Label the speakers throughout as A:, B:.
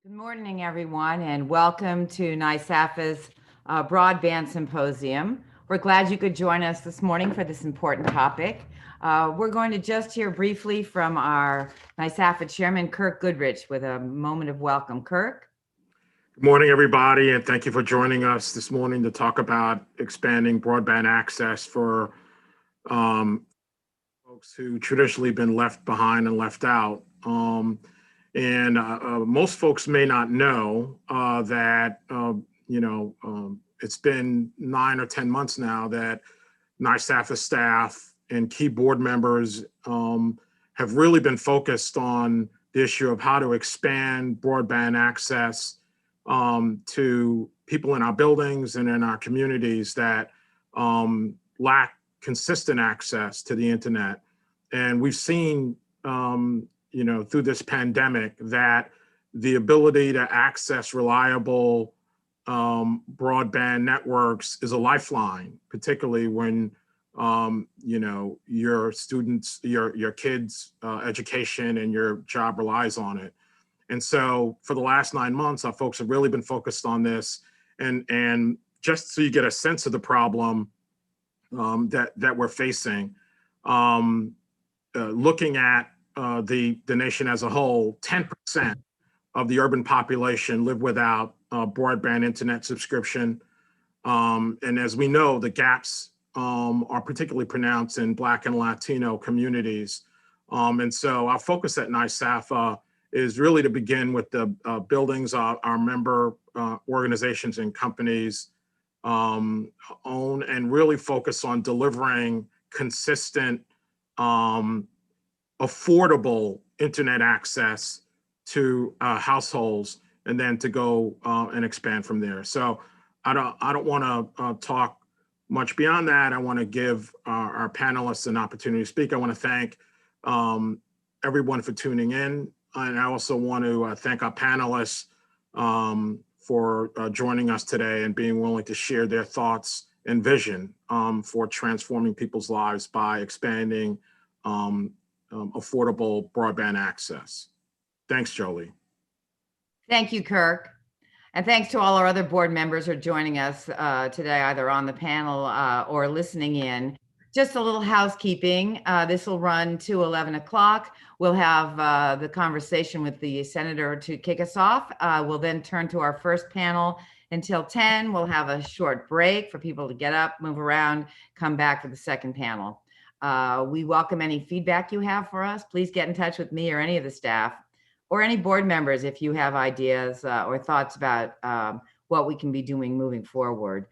A: Good morning, everyone, and welcome to NYSAFAH's Broadband Symposium. We're glad you could join us this morning for this important topic. We're going to just hear briefly from our NYSAFAH Chairman, Kirk Goodrich, with a moment of welcome. Kirk?
B: Good morning, everybody, and thank you for joining us this morning to talk about expanding broadband access for folks who traditionally been left behind and left out. Most folks may not know that, it's been 9 or 10 months now that NYSAFAH staff and key board members have really been focused on the issue of how to expand broadband access to people in our buildings and in our communities that lack consistent access to the internet. And we've seen, through this pandemic that the ability to access reliable broadband networks is a lifeline, particularly when, your students, your kids' education and your job relies on it. And so for the last 9 months, our folks have really been focused on this. And just so you get a sense of the problem that we're facing, looking at the nation as a whole, 10% of the urban population live without broadband internet subscription. And as we know, the gaps are particularly pronounced in Black and Latino communities. And so our focus at NYSAFAH is really to begin with the buildings our member organizations and companies own, and really focus on delivering consistent, affordable internet access to households, and then to go and expand from there. So I don't want to talk much beyond that. I want to give our panelists an opportunity to speak. I want to thank everyone for tuning in. And I also want to thank our panelists for joining us today and being willing to share their thoughts and vision for transforming people's lives by expanding affordable broadband access. Thanks, Jolie.
A: Thank you, Kirk. And thanks to all our other board members who are joining us today, either on the panel or listening in. Just a little housekeeping. This will run to 11 o'clock. We'll have the conversation with the senator to kick us off. We'll then turn to our first panel until 10. We'll have a short break for people to get up, move around, come back for the second panel. We welcome any feedback you have for us. Please get in touch with me or any of the staff or any board members if you have ideas or thoughts about what we can be doing moving forward.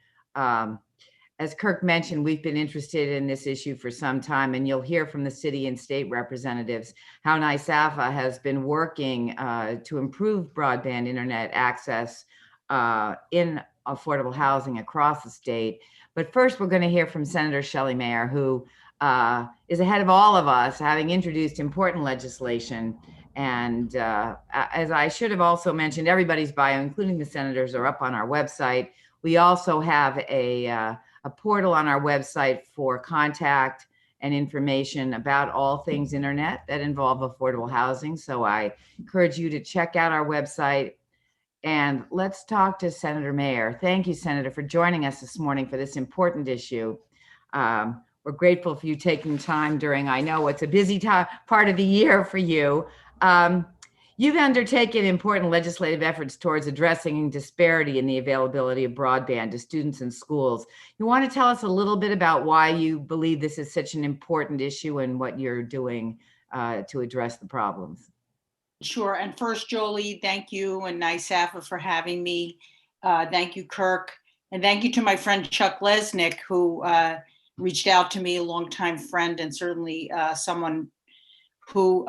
A: As Kirk mentioned, we've been interested in this issue for some time, and you'll hear from the city and state representatives how NYSAFAH has been working to improve broadband internet access in affordable housing across the state. But first, we're going to hear from Senator Shelley Mayer, who is ahead of all of us, having introduced important legislation. And as I should have also mentioned, everybody's bio, including the senators, are up on our website. We also have a portal on our website for contact and information about all things internet that involve affordable housing. So I encourage you to check out our website. And let's talk to Senator Mayer. Thank you, Senator, for joining us this morning for this important issue. We're grateful for you taking time during, I know it's a busy part of the year for you. You've undertaken important legislative efforts towards addressing disparity in the availability of broadband to students in schools. You want to tell us a little bit about why you believe this is such an important issue and what you're doing to address the problems?
C: Sure. And first, Jolie, thank you and NYSAFAH for having me. Thank you, Kirk. And thank you to my friend Chuck Lesnick, who reached out to me, a longtime friend, and certainly someone who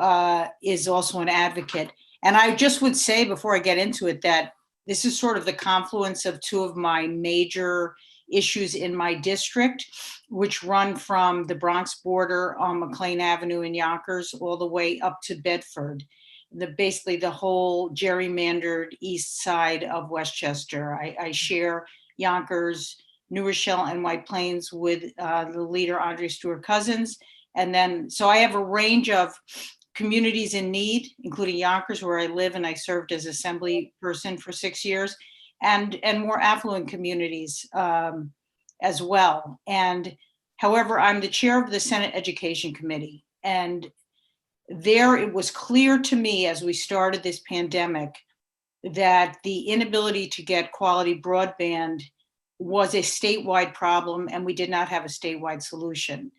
C: is also an advocate. And I just would say before I get into it that this is sort of the confluence of two of my major issues in my district, which run from the Bronx border on McLean Avenue in Yonkers all the way up to Bedford. Basically the whole gerrymandered east side of Westchester. I share Yonkers, New Rochelle, and White Plains with the leader, Andre Stewart Cousins. And then, so I have a range of communities in need, including Yonkers, where I live, and I served as assembly person for 6 years, and more affluent communities as well. And however, I'm the chair of the Senate Education Committee, and there it was clear to me as we started this pandemic that the inability to get quality broadband was a statewide problem, and we did not have a statewide solution.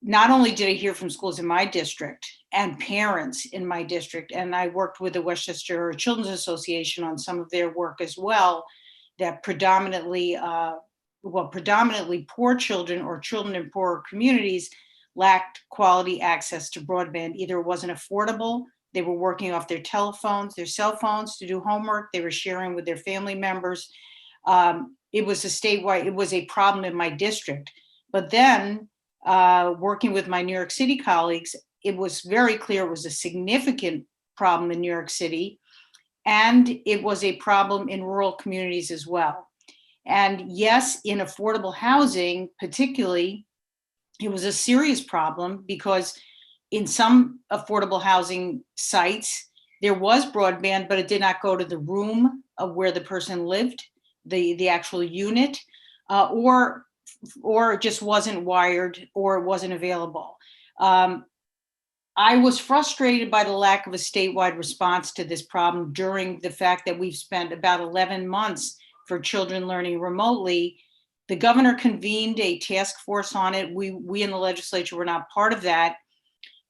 C: Not only did I hear from schools in my district and parents in my district, and I worked with the Westchester Children's Association on some of their work as well, that predominantly poor children or children in poorer communities lacked quality access to broadband. Either it wasn't affordable, they were working off their telephones, their cell phones to do homework, they were sharing with their family members. It was a problem in my district. But then working with my New York City colleagues, it was very clear it was a significant problem in New York City, and it was a problem in rural communities as well. And yes, in affordable housing, particularly, it was a serious problem because in some affordable housing sites, there was broadband, but it did not go to the room of where the person lived, the actual unit, or it just wasn't wired, or it wasn't available. I was frustrated by the lack of a statewide response to this problem during the fact that we've spent about 11 months for children learning remotely. The governor convened a task force on it. We in the legislature were not part of that.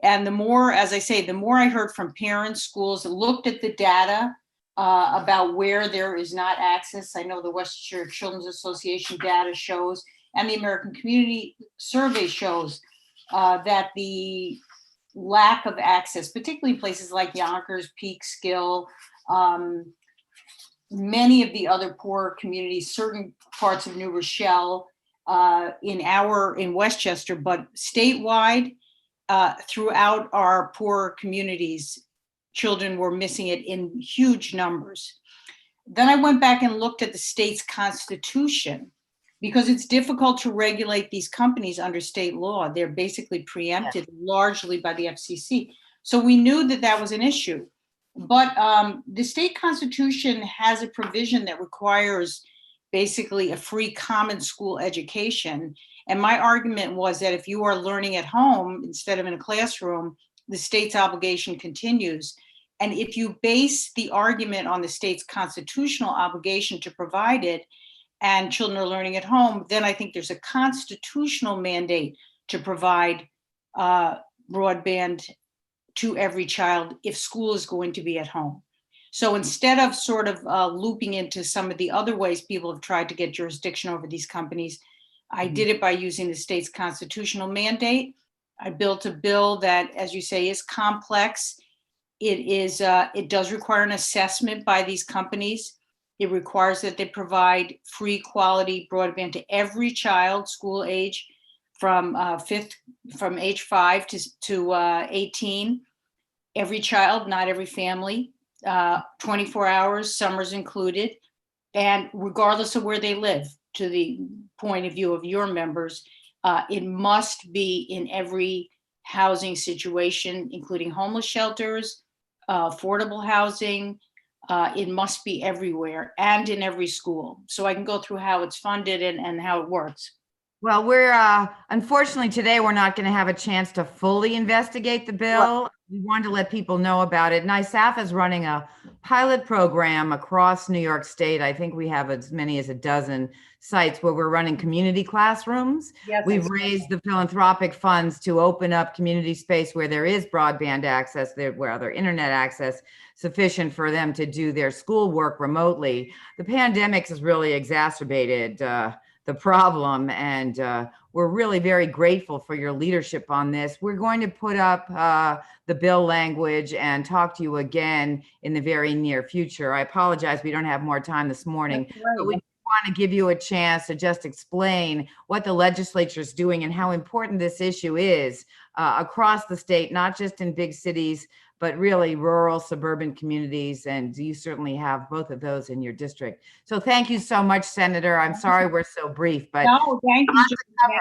C: And the more, as I say, the more I heard from parents, schools, looked at the data about where there is not access. I know the Westchester Children's Association data shows, and the American Community Survey shows that the lack of access, particularly places like Yonkers, Peekskill, many of the other poorer communities, certain parts of New Rochelle, in Westchester, but statewide, throughout our poorer communities, children were missing it in huge numbers. Then I went back and looked at the state's constitution, because it's difficult to regulate these companies under state law. They're basically preempted largely by the FCC. So we knew that that was an issue. But the state constitution has a provision that requires basically a free common school education. And my argument was that if you are learning at home instead of in a classroom, the state's obligation continues. And if you base the argument on the state's constitutional obligation to provide it, and children are learning at home, then I think there's a constitutional mandate to provide broadband to every child if school is going to be at home. So instead of sort of looping into some of the other ways people have tried to get jurisdiction over these companies, I did it by using the state's constitutional mandate. I built a bill that, as you say, is complex. It does require an assessment by these companies. It requires that they provide free quality broadband to every child, school age, from age 5 to 18. Every child, not every family, 24 hours, summers included, and regardless of where they live, to the point of view of your members, it must be in every housing situation, including homeless shelters, affordable housing. It must be everywhere and in every school. So I can go through how it's funded and how it works.
A: Well, we're unfortunately today we're not going to have a chance to fully investigate the bill. We wanted to let people know about it. NYSAFAH is running a pilot program across New York State. I think we have as many as a dozen sites where we're running community classrooms.
C: Yes,
A: We've raised the philanthropic funds to open up community space where there is broadband access, where other internet access sufficient for them to do their schoolwork remotely. The pandemic has really exacerbated the problem, and we're really very grateful for your leadership on this. We're going to put up the bill language and talk to you again in the very near future. I apologize we don't have more time this morning, but we want to give you a chance to just explain what the legislature is doing and how important this issue is across the state, not just in big cities, but really rural, suburban communities. And you certainly have both of those in your district. So thank you so much, Senator. I'm sorry we're so brief, but
C: No, thank you.
A: cover.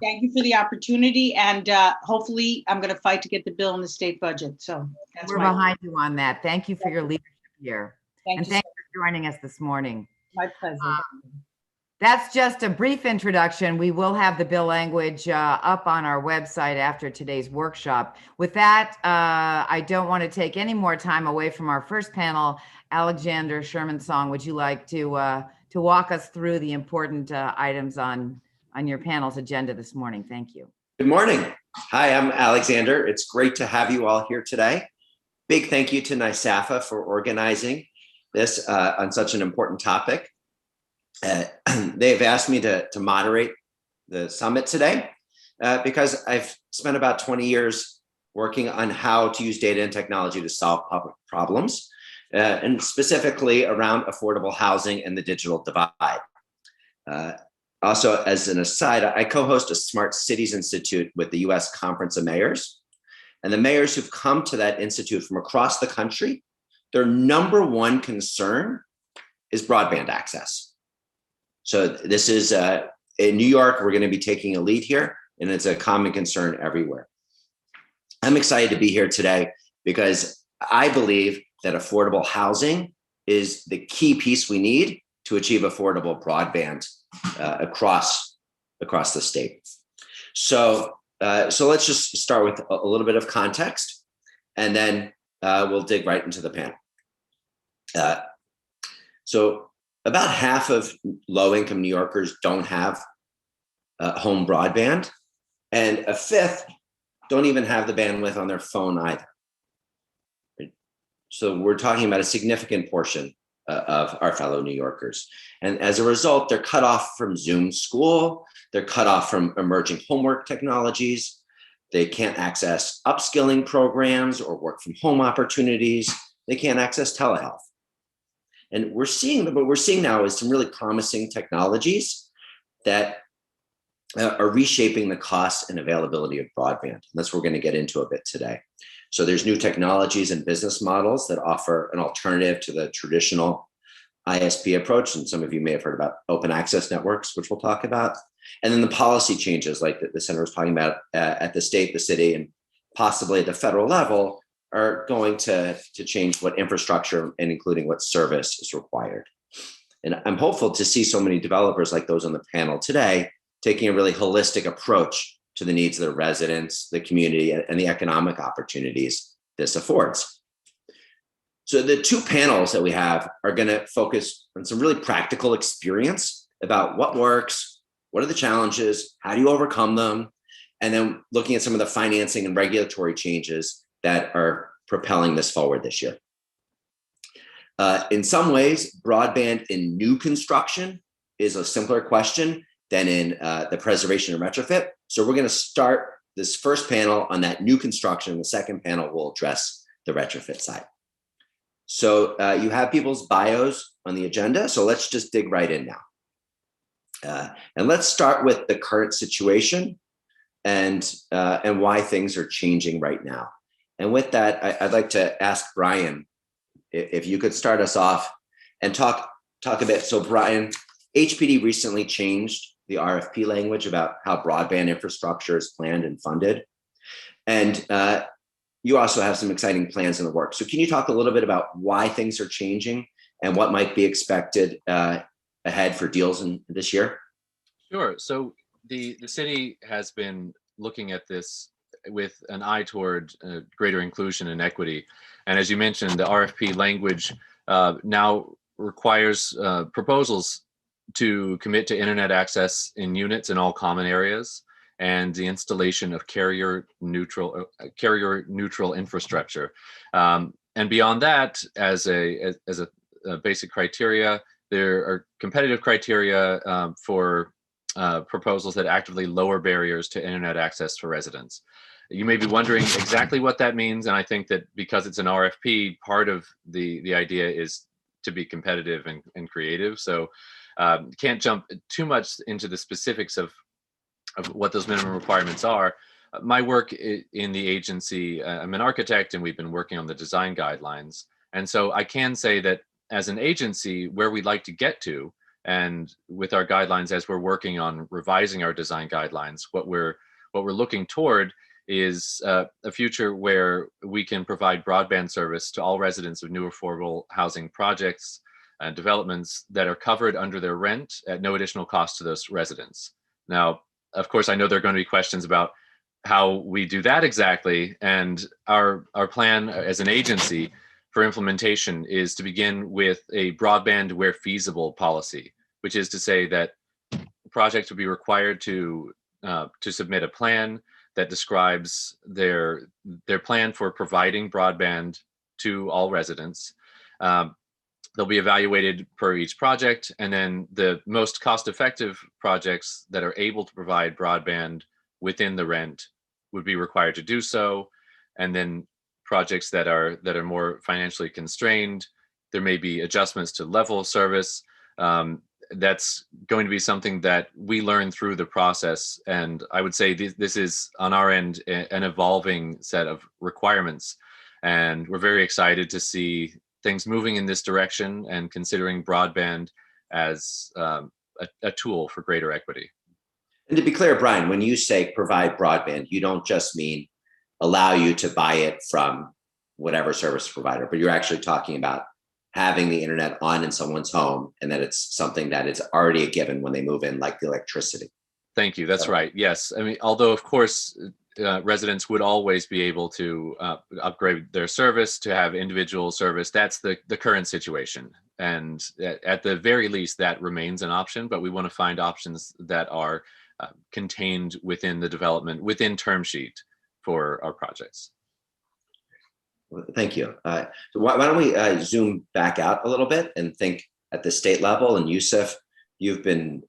C: Thank you for the opportunity, and hopefully I'm going to fight to get the bill in the state budget. So that's
A: We're behind you on that. Thank you for your leadership here.
C: Thank
A: And
C: you.
A: thanks for joining us this morning.
C: My pleasure.
A: That's just a brief introduction. We will have the bill language up on our website after today's workshop. With that, I don't want to take any more time away from our first panel. Alexander Shermansong, would you like to walk us through the important items on your panel's agenda this morning? Thank you.
D: Good morning. Hi, I'm Alexander. It's great to have you all here today. Big thank you to NYSAFAH for organizing this on such an important topic. They've asked me to moderate the summit today because I've spent about 20 years working on how to use data and technology to solve public problems, and specifically around affordable housing and the digital divide. Also, as an aside, I co-host a Smart Cities Institute with the US Conference of Mayors. And the mayors who've come to that institute from across the country, their number one concern is broadband access. So this is, in New York, we're going to be taking a lead here, and it's a common concern everywhere. I'm excited to be here today because I believe that affordable housing is the key piece we need to achieve affordable broadband across the state. So let's just start with a little bit of context, and then we'll dig right into the panel. So about half of low-income New Yorkers don't have home broadband, and a fifth don't even have the bandwidth on their phone either. So we're talking about a significant portion of our fellow New Yorkers. And as a result, they're cut off from Zoom school, they're cut off from emerging homework technologies, they can't access upskilling programs or work from home opportunities, they can't access telehealth. And what we're seeing now is some really promising technologies that are reshaping the cost and availability of broadband. And that's what we're going to get into a bit today. So there's new technologies and business models that offer an alternative to the traditional ISP approach. And some of you may have heard about open access networks, which we'll talk about. And then the policy changes like the Senator was talking about at the state, the city, and possibly at the federal level are going to change what infrastructure and including what service is required. And I'm hopeful to see so many developers like those on the panel today taking a really holistic approach to the needs of the residents, the community, and the economic opportunities this affords. So the two panels that we have are going to focus on some really practical experience about what works, what are the challenges, how do you overcome them, and then looking at some of the financing and regulatory changes that are propelling this forward this year. In some ways, broadband in new construction is a simpler question than in the preservation and retrofit. So we're going to start this first panel on that new construction. The second panel will address the retrofit side. So you have people's bios on the agenda. So let's just dig right in now. And let's start with the current situation and why things are changing right now. And with that, I'd like to ask Brian if you could start us off and talk a bit. So Brian, HPD recently changed the RFP language about how broadband infrastructure is planned and funded. And you also have some exciting plans in the works. So can you talk a little bit about why things are changing and what might be expected ahead for deals in this year?
E: Sure. So the city has been looking at this with an eye toward greater inclusion and equity. And as you mentioned, the RFP language now requires proposals to commit to internet access in units in all common areas and the installation of carrier neutral infrastructure. And beyond that, as a basic criteria, there are competitive criteria for proposals that actively lower barriers to internet access for residents. You may be wondering exactly what that means, and I think that because it's an RFP, part of the idea is to be competitive and creative. So Can't jump too much into the specifics of what those minimum requirements are. My work in the agency, I'm an architect, and we've been working on the design guidelines. And so I can say that as an agency, where we'd like to get to, and with our guidelines, as we're working on revising our design guidelines, what we're looking toward is a future where we can provide broadband service to all residents of new affordable housing projects and developments that are covered under their rent at no additional cost to those residents. Now, of course, I know there are going to be questions about how we do that exactly. And our plan as an agency for implementation is to begin with a broadband where feasible policy, which is to say that projects would be required to submit a plan that describes their plan for providing broadband to all residents. They'll be evaluated per each project, and then the most cost-effective projects that are able to provide broadband within the rent would be required to do so. And then projects that are more financially constrained, there may be adjustments to level of service. That's going to be something that we learn through the process. And I would say this is on our end an evolving set of requirements. And we're very excited to see things moving in this direction and considering broadband as a tool for greater equity.
D: And to be clear, Brian, when you say provide broadband, you don't just mean allow you to buy it from whatever service provider, but you're actually talking about having the internet on in someone's home, and that it's something that is already a given when they move in, like the electricity.
E: Thank you. That's right. Yes. I mean, although of course, residents would always be able to upgrade their service to have individual service. That's the current situation. And at the very least, that remains an option, but we want to find options that are contained within the development, within term sheet for our projects.
D: Thank you. So why don't we zoom back out a little bit and think at the state level? And Yusuf, you've been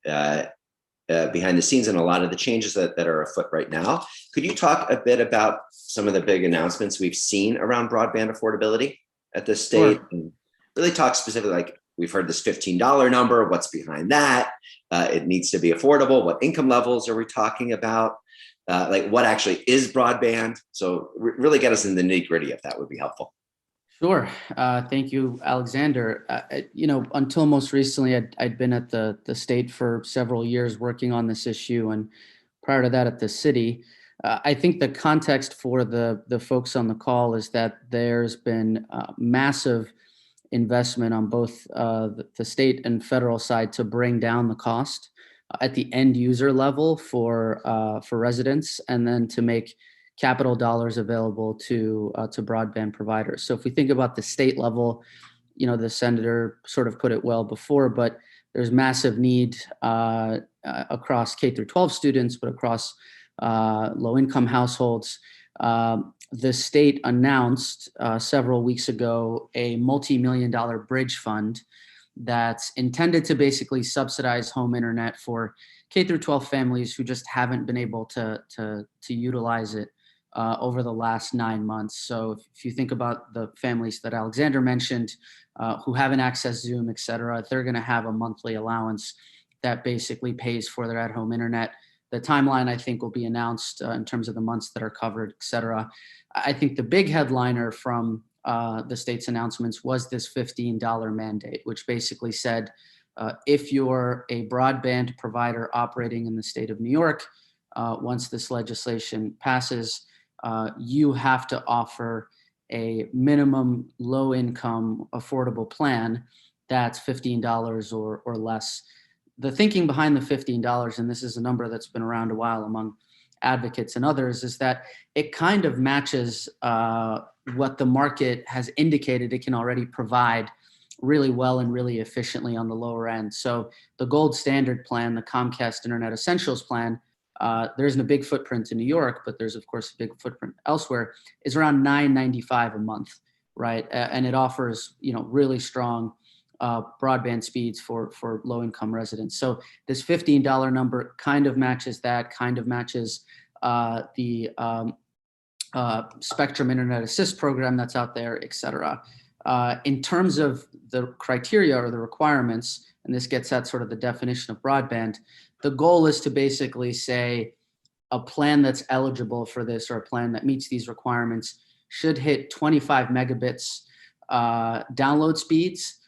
D: behind the scenes in a lot of the changes that are afoot right now. Could you talk a bit about some of the big announcements we've seen around broadband affordability at the state? Sure. And really talk specifically, like we've heard this $15 number, what's behind that? It needs to be affordable. What income levels are we talking about? Like what actually is broadband? So really get us in the nitty gritty, if that would be helpful.
F: Sure. Thank you, Alexander. Until most recently, I'd been at the state for several years working on this issue, and prior to that at the city. I think the context for the folks on the call is that there's been massive investment on both the state and federal side to bring down the cost at the end user level for residents, and then to make capital dollars available to broadband providers. So if we think about the state level, the senator sort of put it well before, but there's massive need across K through 12 students, but across low income households. The state announced several weeks ago a multi-million-dollar bridge fund that's intended to basically subsidize home internet for K through 12 families who just haven't been able to utilize it over the last 9 months. So if you think about the families that Alexander mentioned who haven't accessed Zoom, et cetera, they're going to have a monthly allowance that basically pays for their at-home internet. The timeline, I think, will be announced in terms of the months that are covered, et cetera. I think the big headliner from the state's announcements was this $15 mandate, which basically said, if you're a broadband provider operating in the state of New York, once this legislation passes, you have to offer a minimum low-income affordable plan that's $15 or less. The thinking behind the $15, and this is a number that's been around a while among advocates and others, is that it kind of matches what the market has indicated it can already provide really well and really efficiently on the lower end. So the gold standard plan, the Comcast Internet Essentials plan, there isn't a big footprint in New York, but there's of course a big footprint elsewhere, is around $9.95 a month, right? And it offers, really strong broadband speeds for low-income residents. So this $15 number kind of matches that, kind of matches the Spectrum Internet Assist program that's out there, et cetera. In terms of the criteria or the requirements, and this gets at sort of the definition of broadband. The goal is to basically say a plan that's eligible for this, or a plan that meets these requirements, should hit 25 megabits download speeds,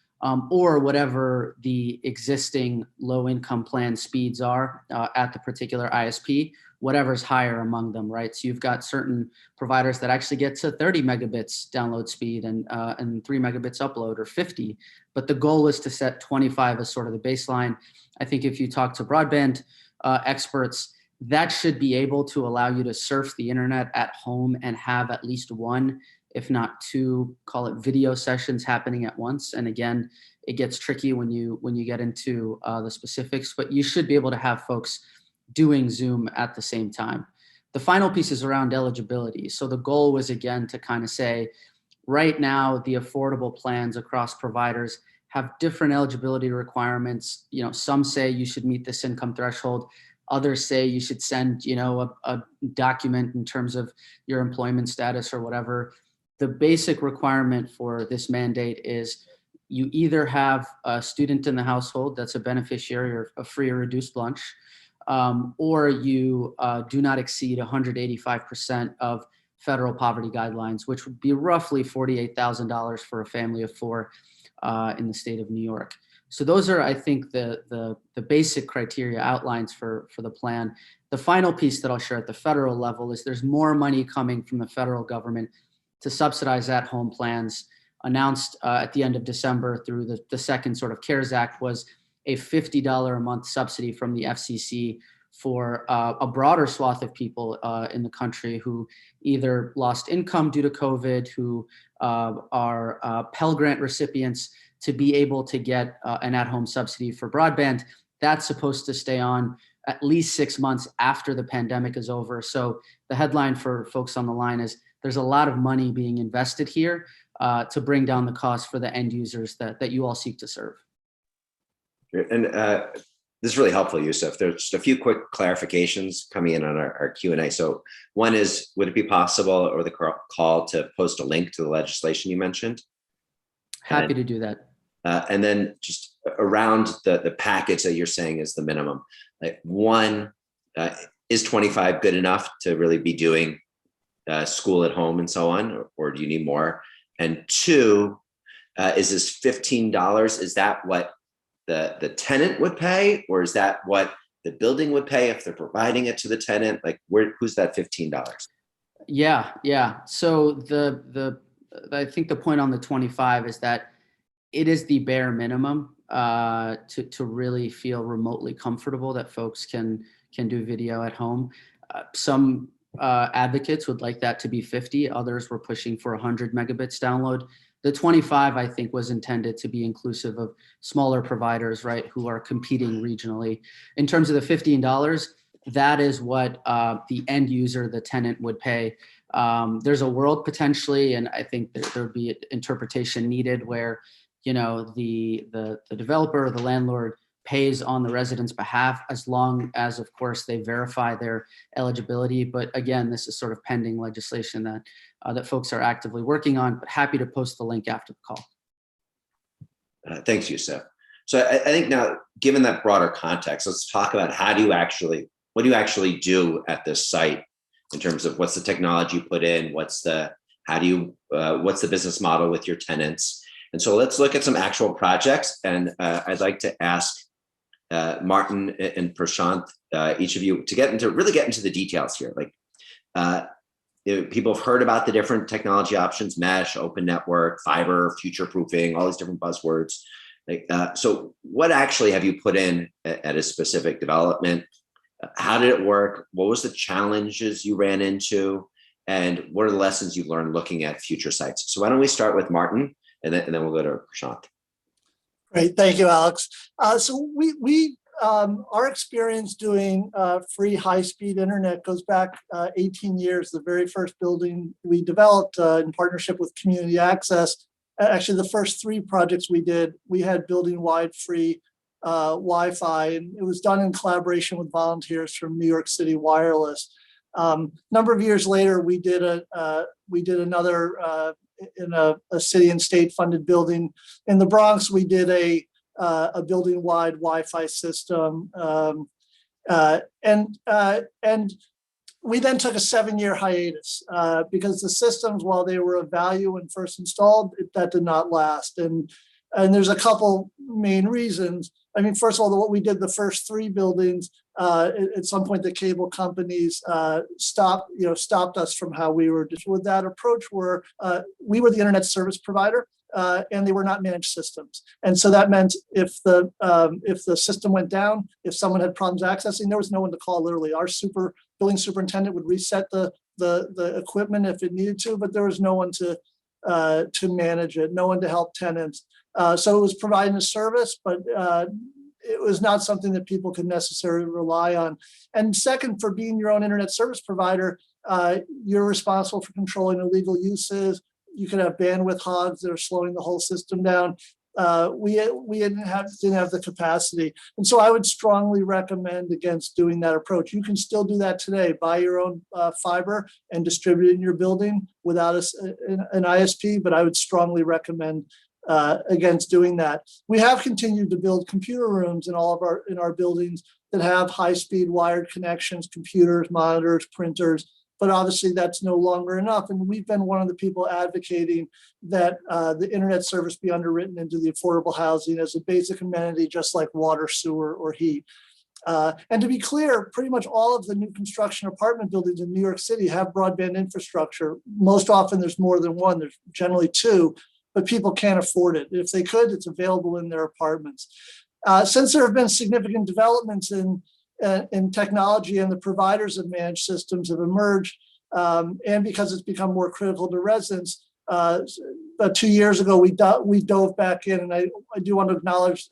F: or whatever the existing low income plan speeds are at the particular ISP, whatever's higher among them, right? So you've got certain providers that actually get to 30 megabits download speed and 3 megabits upload, or 50, but the goal is to set 25 as sort of the baseline. I think if you talk to broadband experts, that should be able to allow you to surf the internet at home and have at least one, if not two, call it video sessions happening at once. And again, it gets tricky when you get into the specifics, but you should be able to have folks doing Zoom at the same time. The final piece is around eligibility. So the goal was, again, to kind of say, right now, the affordable plans across providers have different eligibility requirements. You know, some say you should meet this income threshold. Others say you should send, a document in terms of your employment status or whatever. The basic requirement for this mandate is you either have a student in the household that's a beneficiary of a free or reduced lunch, or you do not exceed 185% of federal poverty guidelines, which would be roughly $48,000 for a family of four in the state of New York. So those are, I think, the basic criteria outlines for the plan. The final piece that I'll share at the federal level is there's more money coming from the federal government to subsidize at-home plans. Announced at the end of December through the second sort of CARES Act was a $50 a month subsidy from the FCC for a broader swath of people in the country who either lost income due to COVID, who are Pell Grant recipients, to be able to get an at-home subsidy for broadband. That's supposed to stay on at least 6 months after the pandemic is over. So the headline for folks on the line is there's a lot of money being invested here to bring down the cost for the end users that you all seek to serve.
D: And this is really helpful, Yusuf. There's just a few quick clarifications coming in on our Q&A. So one is, would it be possible over the call to post a link to the legislation you mentioned?
F: Happy to do that.
D: And then just around the package that you're saying is the minimum. Like one, is 25 good enough to really be doing school at home and so on, or do you need more? And two, is this $15? Is that what the tenant would pay, or is that what the building would pay if they're providing it to the tenant? Like, who's that $15?
F: Yeah. So I think the point on the 25 is that it is the bare minimum to really feel remotely comfortable that folks can do video at home. Some advocates would like that to be 50. Others were pushing for 100 megabits download. The 25, I think, was intended to be inclusive of smaller providers, right, who are competing regionally. In terms of the $15, that is what the end user, the tenant, would pay. There's a world potentially, and I think there would be interpretation needed where, the developer or the landlord pays on the resident's behalf, as long as, of course, they verify their eligibility. But again, this is sort of pending legislation that folks are actively working on, but happy to post the link after the call.
D: Thanks, Yusuf. So I think now, given that broader context, let's talk about what do you actually do at this site in terms of what's the technology you put in, what's the business model with your tenants. And so let's look at some actual projects. And I'd like to ask Martin and Prashant, each of you, to really get into the details here. Like, people have heard about the different technology options: mesh, open network, fiber, future-proofing, all these different buzzwords. So what actually have you put in at a specific development? How did it work? What was the challenges you ran into? And what are the lessons you learned looking at future sites? So why don't we start with Martin, and then we'll go to Prashant.
G: Great, thank you, Alex. So we our experience doing free high-speed internet goes back 18 years. The very first building we developed in partnership with Community Access. Actually, the first 3 projects we did, we had building-wide free Wi-Fi, and it was done in collaboration with volunteers from New York City Wireless. Number of years later, we did another in a city and state funded building in the Bronx. We did a a building-wide Wi-Fi system. And we then took a 7-year hiatus because the systems, while they were of value when first installed, that did not last. And there's a couple main reasons. I mean, first of all, what we did the first 3 buildings, at some point the cable companies stopped us from how we were just with that approach. Where we were the internet service provider. And they were not managed systems, and so that meant if the system went down, if someone had problems accessing, there was no one to call. Literally, our building superintendent would reset the equipment if it needed to, but there was no one to manage it, no one to help tenants. So it was providing a service, but it was not something that people could necessarily rely on. And second, for being your own internet service provider, you're responsible for controlling illegal uses. You can have bandwidth hogs that are slowing the whole system down. We didn't have the capacity. And so I would strongly recommend against doing that approach. You can still do that today. Buy your own fiber and distribute it in your building without an ISP, but I would strongly recommend against doing that. We have continued to build computer rooms in our buildings that have high-speed wired connections, computers, monitors, printers. But obviously that's no longer enough. And we've been one of the people advocating that the internet service be underwritten into the affordable housing as a basic amenity, just like water, sewer, or heat. And to be clear, pretty much all of the new construction apartment buildings in New York City have broadband infrastructure. Most often there's more than one, there's generally 2, but people can't afford it. If they could, it's available in their apartments. Since there have been significant developments in technology and the providers of managed systems have emerged, and because it's become more critical to residents, about 2 years ago, we dove back in, and I do want to acknowledge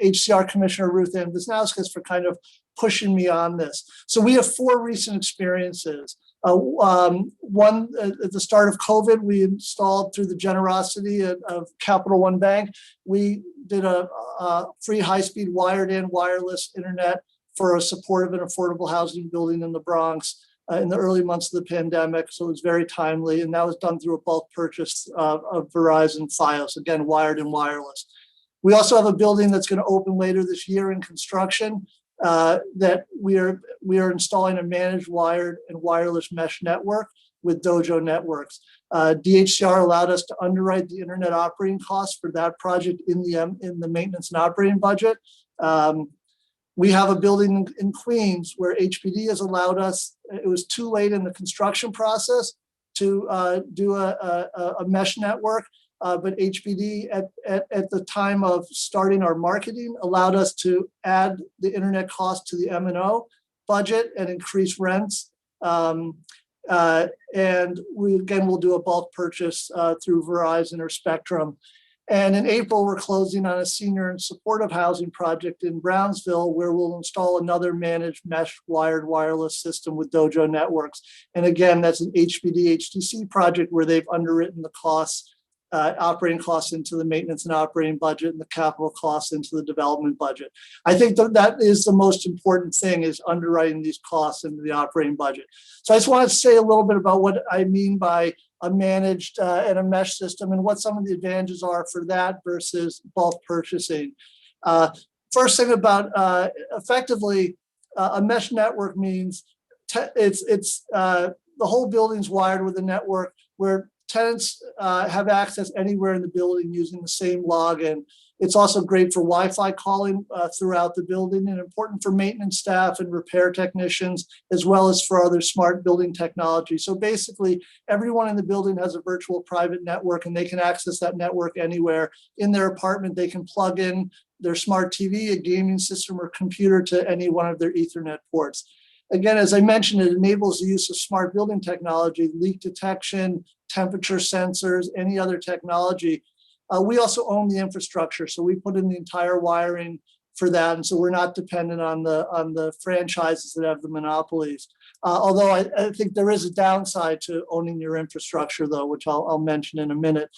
G: HCR Commissioner Ruth Ann Wisnauskas for kind of pushing me on this. So we have 4 recent experiences. One, at the start of COVID, we installed through the generosity of Capital One Bank, we did a free high-speed wired in wireless internet for a supportive and affordable housing building in the Bronx in the early months of the pandemic. So it was very timely. And that was done through a bulk purchase of Verizon Fios, again, wired and wireless. We also have a building that's going to open later this year in construction that we are installing a managed wired and wireless mesh network with Dojo Networks. DHCR allowed us to underwrite the internet operating costs for that project in the maintenance and operating budget. We have a building in Queens where HPD has allowed us, it was too late in the construction process to do a mesh network, but HPD at the time of starting our marketing allowed us to add the internet cost to the M&O budget and increase rents. And we, again, will do a bulk purchase through Verizon or Spectrum. And in April, we're closing on a senior and supportive housing project in Brownsville where we'll install another managed mesh wired wireless system with Dojo Networks. And again, that's an HPD HTC project where they've underwritten the costs, operating costs into the maintenance and operating budget and the capital costs into the development budget. I think that is the most important thing, is underwriting these costs into the operating budget. So I just want to say a little bit about what I mean by a managed and a mesh system and what some of the advantages are for that versus bulk purchasing. First thing about effectively a mesh network means it's the whole building's wired with a network where tenants have access anywhere in the building using the same login. It's also great for Wi-Fi calling throughout the building and important for maintenance staff and repair technicians, as well as for other smart building technology. So basically, everyone in the building has a virtual private network and they can access that network anywhere. In their apartment, they can plug in their smart TV, a gaming system, or computer to any one of their Ethernet ports. Again, as I mentioned, it enables the use of smart building technology, leak detection, temperature sensors, any other technology. We also own the infrastructure, so we put in the entire wiring for that, and so we're not dependent on the franchises that have the monopolies. Although I think there is a downside to owning your infrastructure, though, which I'll mention in a minute.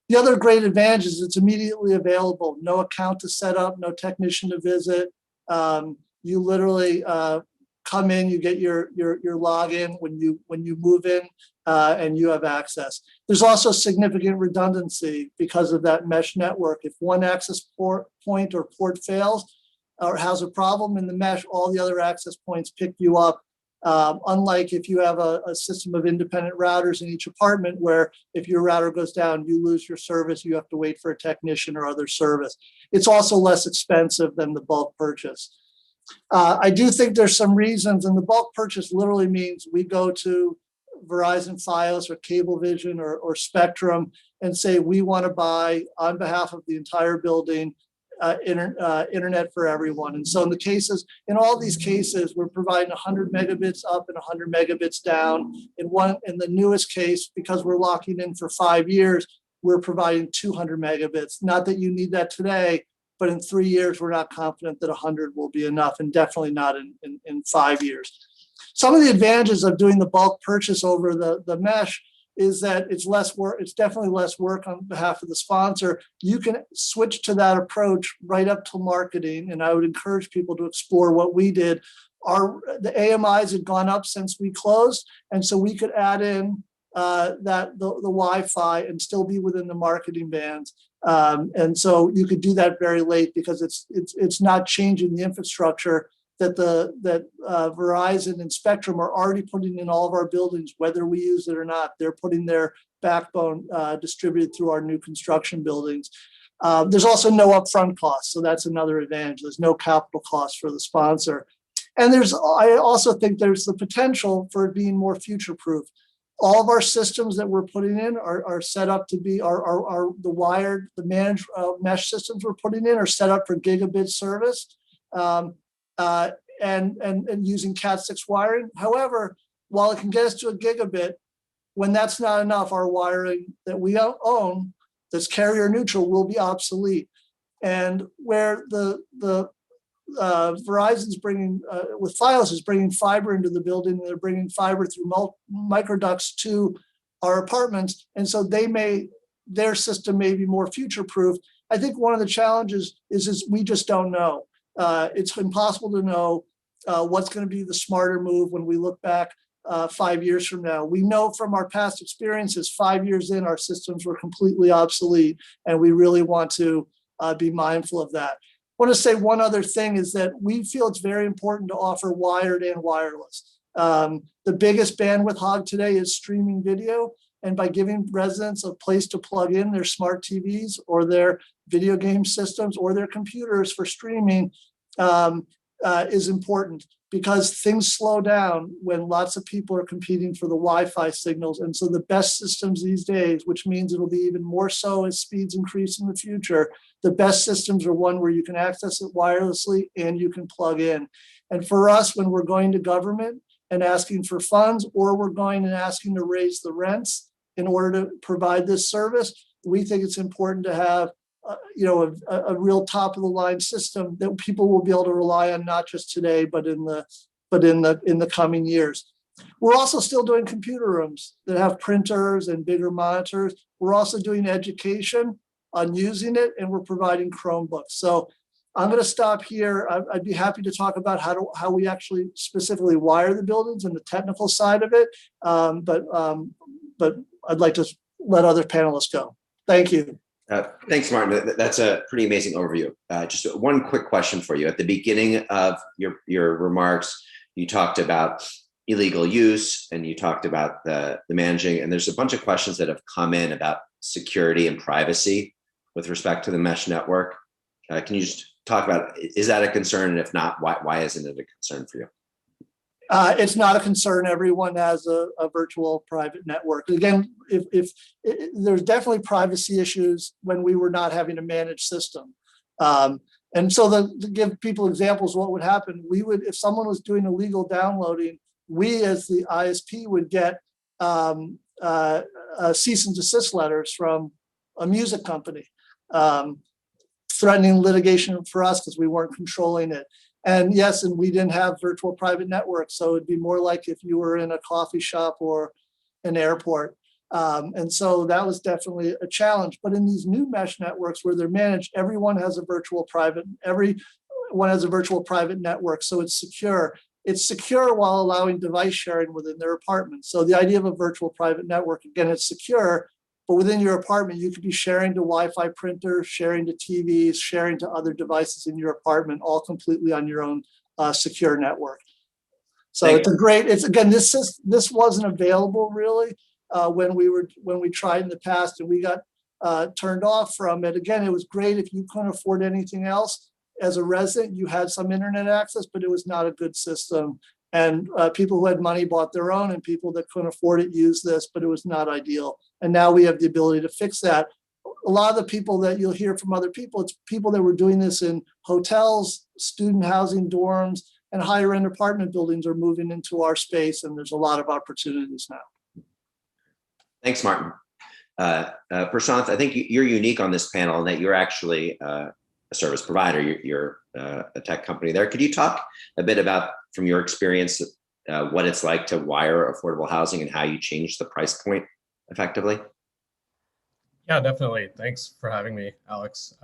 G: The other great advantage is it's immediately available. No account to set up, no technician to visit. You literally come in, you get your login when you move in, and you have access. There's also significant redundancy because of that mesh network. If one access point or port fails or has a problem in the mesh, all the other access points pick you up. Unlike if you have a system of independent routers in each apartment, where if your router goes down, you lose your service, you have to wait for a technician or other service. It's also less expensive than the bulk purchase. I do think there's some reasons, and the bulk purchase literally means we go to Verizon Fios or Cablevision or Spectrum and say we want to buy on behalf of the entire building internet for everyone. And so in all these cases, we're providing 100 megabits up and 100 megabits down. In the newest case, because we're locking in for 5 years, we're providing 200 megabits. Not that you need that today, but in 3 years, we're not confident that 100 will be enough, and definitely not in 5 years. Some of the advantages of doing the bulk purchase over the mesh is that it's less work. It's definitely less work on behalf of the sponsor. You can switch to that approach right up to marketing, and I would encourage people to explore what we did. The AMIs had gone up since we closed, and so we could add in the Wi-Fi and still be within the marketing bands. And so you could do that very late because it's not changing the infrastructure that Verizon and Spectrum are already putting in all of our buildings, whether we use it or not. They're putting their backbone distributed through our new construction buildings. There's also no upfront costs, so that's another advantage. There's no capital cost for the sponsor. And I also think there's the potential for it being more future-proof. All of our systems that we're putting in are set up to be the managed mesh systems we're putting in are set up for gigabit service. And using Cat6 wiring. However, while it can get us to a gigabit, when that's not enough, our wiring that we own that's carrier neutral will be obsolete. And where the Verizon's bringing, with Fios is bringing fiber into the building, and they're bringing fiber through microducts to our apartments. And so their system may be more future-proof. I think one of the challenges is we just don't know. It's impossible to know what's going to be the smarter move when we look back 5 years from now. We know from our past experiences, 5 years in, our systems were completely obsolete, and we really want to be mindful of that. I want to say one other thing is that we feel it's very important to offer wired and wireless. The biggest bandwidth hog today is streaming video. And by giving residents a place to plug in their smart TVs or their video game systems or their computers for streaming is important, because things slow down when lots of people are competing for the Wi-Fi signals. And so the best systems these days, which means it'll be even more so as speeds increase in the future, the best systems are one where you can access it wirelessly and you can plug in. And for us, when we're going to government and asking for funds, or we're going and asking to raise the rents in order to provide this service, we think it's important to have a real top of the line system that people will be able to rely on, not just today, but in the coming years. We're also still doing computer rooms that have printers and bigger monitors. We're also doing education on using it, and we're providing Chromebooks. So I'm going to stop here. I'd be happy to talk about how we actually specifically wire the buildings and the technical side of it. But I'd like to let other panelists go. Thank you.
D: Thanks, Martin. That's a pretty amazing overview. Just one quick question for you. At the beginning of your remarks, you talked about illegal use and you talked about the managing, and there's a bunch of questions that have come in about security and privacy with respect to the mesh network. Can you just talk about, is that a concern? And if not, why isn't it a concern for you?
G: It's not a concern. Everyone has a virtual private network. Again, if there's definitely privacy issues when we were not having a managed system. And so to give people examples, what would happen, if someone was doing illegal downloading, we as the ISP would get cease and desist letters from a music company threatening litigation for us because we weren't controlling it. And yes, and we didn't have virtual private networks. So it'd be more like if you were in a coffee shop or an airport. And so that was definitely a challenge. But in these new mesh networks where they're managed, everyone has a virtual private network. So it's secure. it's secure while allowing device sharing within their apartment. So the idea of a virtual private network, again, it's secure, but within your apartment, you could be sharing to Wi-Fi printers, sharing to TVs, sharing to other devices in your apartment, all completely on your own secure network. So it's a great, again, this wasn't available really when we tried in the past, and we got turned off from it. Again, it was great if you couldn't afford anything else. As a resident, you had some internet access, but it was not a good system. And people who had money bought their own, and people that couldn't afford it used this, but it was not ideal. And now we have the ability to fix that. A lot of the people that you'll hear from other people, it's people that were doing this in hotels, student housing dorms, and higher end apartment buildings are moving into our space, and there's a lot of opportunities now.
D: Thanks, Martin. Prashanth, I think you're unique on this panel in that you're actually a service provider. You're a tech company there. Could you talk a bit about, from your experience, what it's like to wire affordable housing and how you change the price point effectively?
H: Yeah, definitely. Thanks for having me, Alex.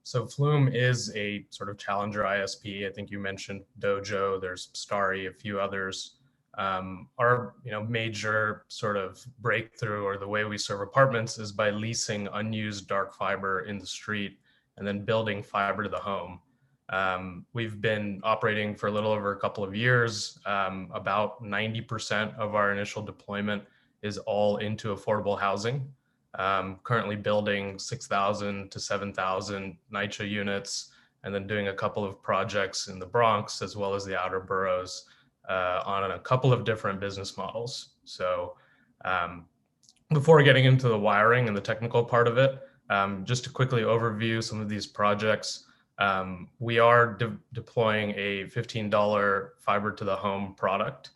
H: So Flume is a sort of challenger ISP. I think you mentioned Dojo, there's Starry, a few others. Our major sort of breakthrough, or the way we serve apartments, is by leasing unused dark fiber in the street and then building fiber to the home. We've been operating for a little over a couple of years. About 90% of our initial deployment is all into affordable housing. Currently building 6,000 to 7,000 NYCHA units, and then doing a couple of projects in the Bronx as well as the outer boroughs on a couple of different business models. So before getting into the wiring and the technical part of it, just to quickly overview some of these projects, we are deploying a $15 fiber to the home product,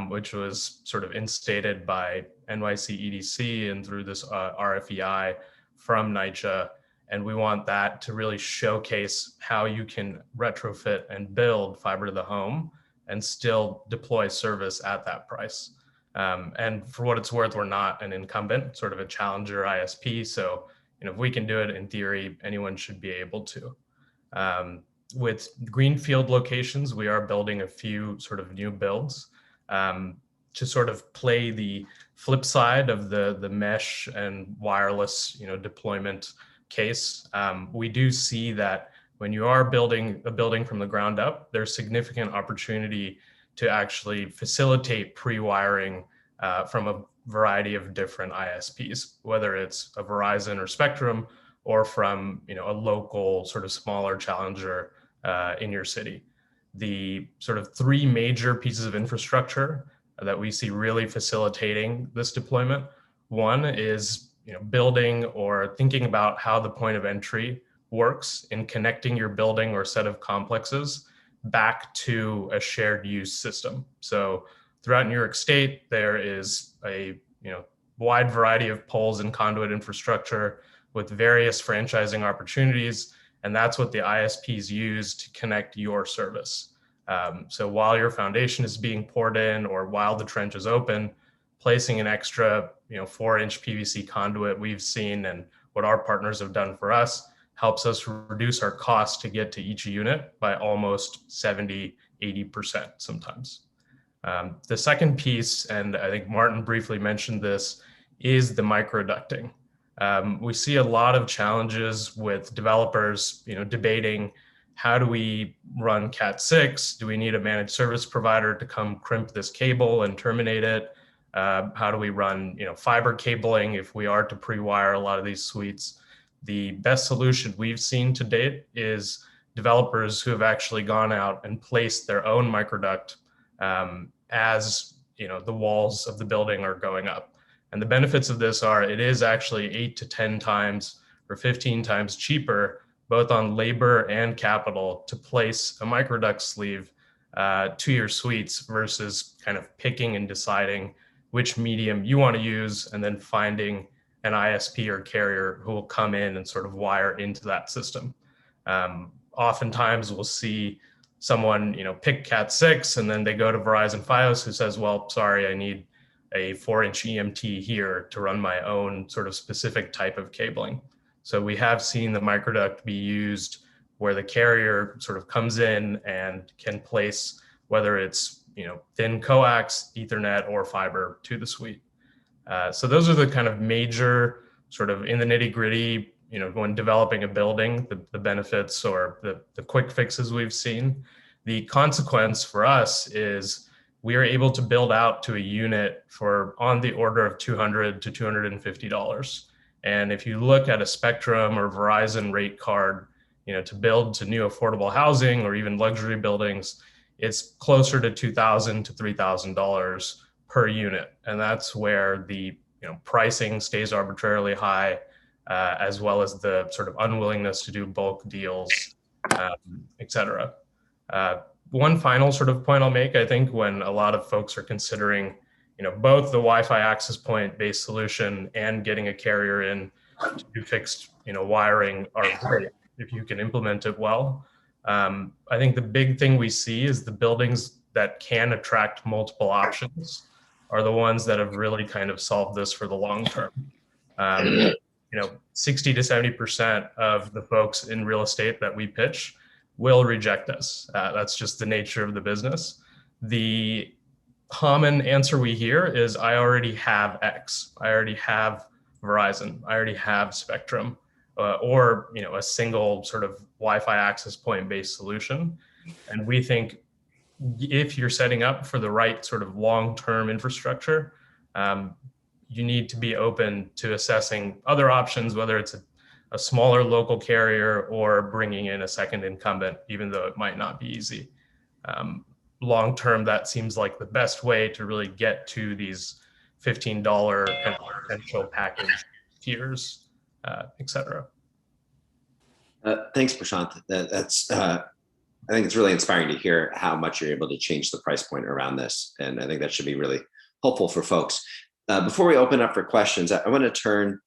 H: which was sort of instated by NYSAFAH and through this RFEI from NYCHA. And we want that to really showcase how you can retrofit and build fiber to the home and still deploy service at that price. And for what it's worth, we're not an incumbent, sort of a challenger ISP. So, if we can do it, in theory, anyone should be able to. With greenfield locations, we are building a few sort of new builds to sort of play the flip side of the mesh and wireless, deployment case. We do see that when you are building a building from the ground up, there's significant opportunity to actually facilitate pre-wiring from a variety of different ISPs, whether it's a Verizon or Spectrum, or from a local sort of smaller challenger in your city. The sort of three major pieces of infrastructure that we see really facilitating this deployment. One is building or thinking about how the point of entry works in connecting your building or set of complexes back to a shared use system. So throughout New York State, there is a wide variety of poles and conduit infrastructure with various franchising opportunities, and that's what the ISPs use to connect your service. So while your foundation is being poured in, or while the trench is open, placing an extra 4-inch PVC conduit we've seen, and what our partners have done for us, helps us reduce our cost to get to each unit by almost 70, 80% sometimes. The second piece, and I think Martin briefly mentioned this, is the microducting. We see a lot of challenges with developers, debating, how do we run Cat6? Do we need a managed service provider to come crimp this cable and terminate it? How do we run, fiber cabling if we are to pre-wire a lot of these suites? The best solution we've seen to date is developers who have actually gone out and placed their own microduct as the walls of the building are going up. And the benefits of this are, it is actually 8 to 10 times or 15 times cheaper, both on labor and capital, to place a microduct sleeve to your suites versus kind of picking and deciding which medium you want to use and then finding an ISP or carrier who will come in and sort of wire into that system. Oftentimes we'll see someone, pick Cat6 and then they go to Verizon Fios, who says, well, sorry, I need a 4-inch EMT here to run my own sort of specific type of cabling. So we have seen the microduct be used where the carrier sort of comes in and can place whether it's thin coax, Ethernet, or fiber to the suite. So those are the kind of major sort of in the nitty gritty, when developing a building, the benefits or the quick fixes we've seen. The consequence for us is we are able to build out to a unit for on the order of $200 to $250. And if you look at a Spectrum or Verizon rate card, to build to new affordable housing or even luxury buildings, it's closer to $2,000 to $3,000 per unit. And that's where the pricing stays arbitrarily high, as well as the sort of unwillingness to do bulk deals, et cetera. One final sort of point I'll make, I think, when a lot of folks are considering, both the Wi-Fi access point based solution and getting a carrier in to do fixed, wiring are great if you can implement it well. I think the big thing we see is the buildings that can attract multiple options are the ones that have really kind of solved this for the long term. 60 to 70% of the folks in real estate that we pitch will reject us. That's just the nature of the business. The common answer we hear is, I already have X. I already have Verizon. I already have Spectrum, or a single sort of Wi-Fi access point based solution. And we think if you're setting up for the right sort of long-term infrastructure, you need to be open to assessing other options, whether it's a smaller local carrier or bringing in a second incumbent, even though it might not be easy. Long term, that seems like the best way to really get to these $15 kind of potential package tiers, et cetera.
D: Thanks, Prashant. That's I think it's really inspiring to hear how much you're able to change the price point around this. And I think that should be really helpful for folks. Before we open up for questions, I want to turn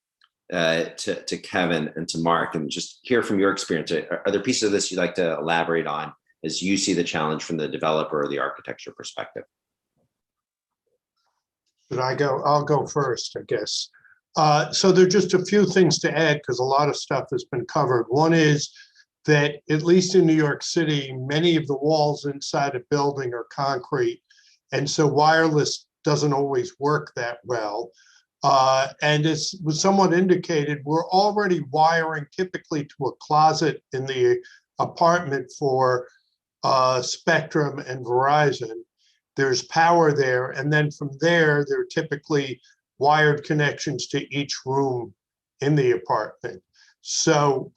D: to Kevin and to Mark and just hear from your experience. Are there pieces of this you'd like to elaborate on as you see the challenge from the developer or the architecture perspective?
I: Should I go? I'll go first, I guess. So there are just a few things to add because a lot of stuff has been covered. One is that at least in New York City, many of the walls inside a building are concrete. And so wireless doesn't always work that well. And as was somewhat indicated, we're already wiring typically to a closet in the apartment for Spectrum and Verizon. There's power there. And then from there, there are typically wired connections to each room in the apartment. So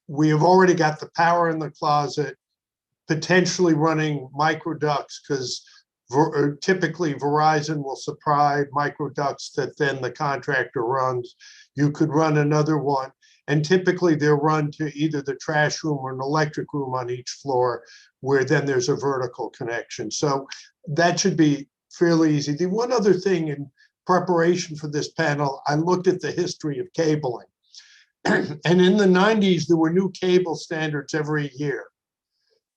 I: we have already got the power in the closet, potentially running microducts, because typically Verizon will supply microducts that then the contractor runs. You could run another one, and typically they're run to either the trash room or an electric room on each floor, where then there's a vertical connection. So that should be fairly easy. The one other thing in preparation for this panel, I looked at the history of cabling. And in the 90s, there were new cable standards every year.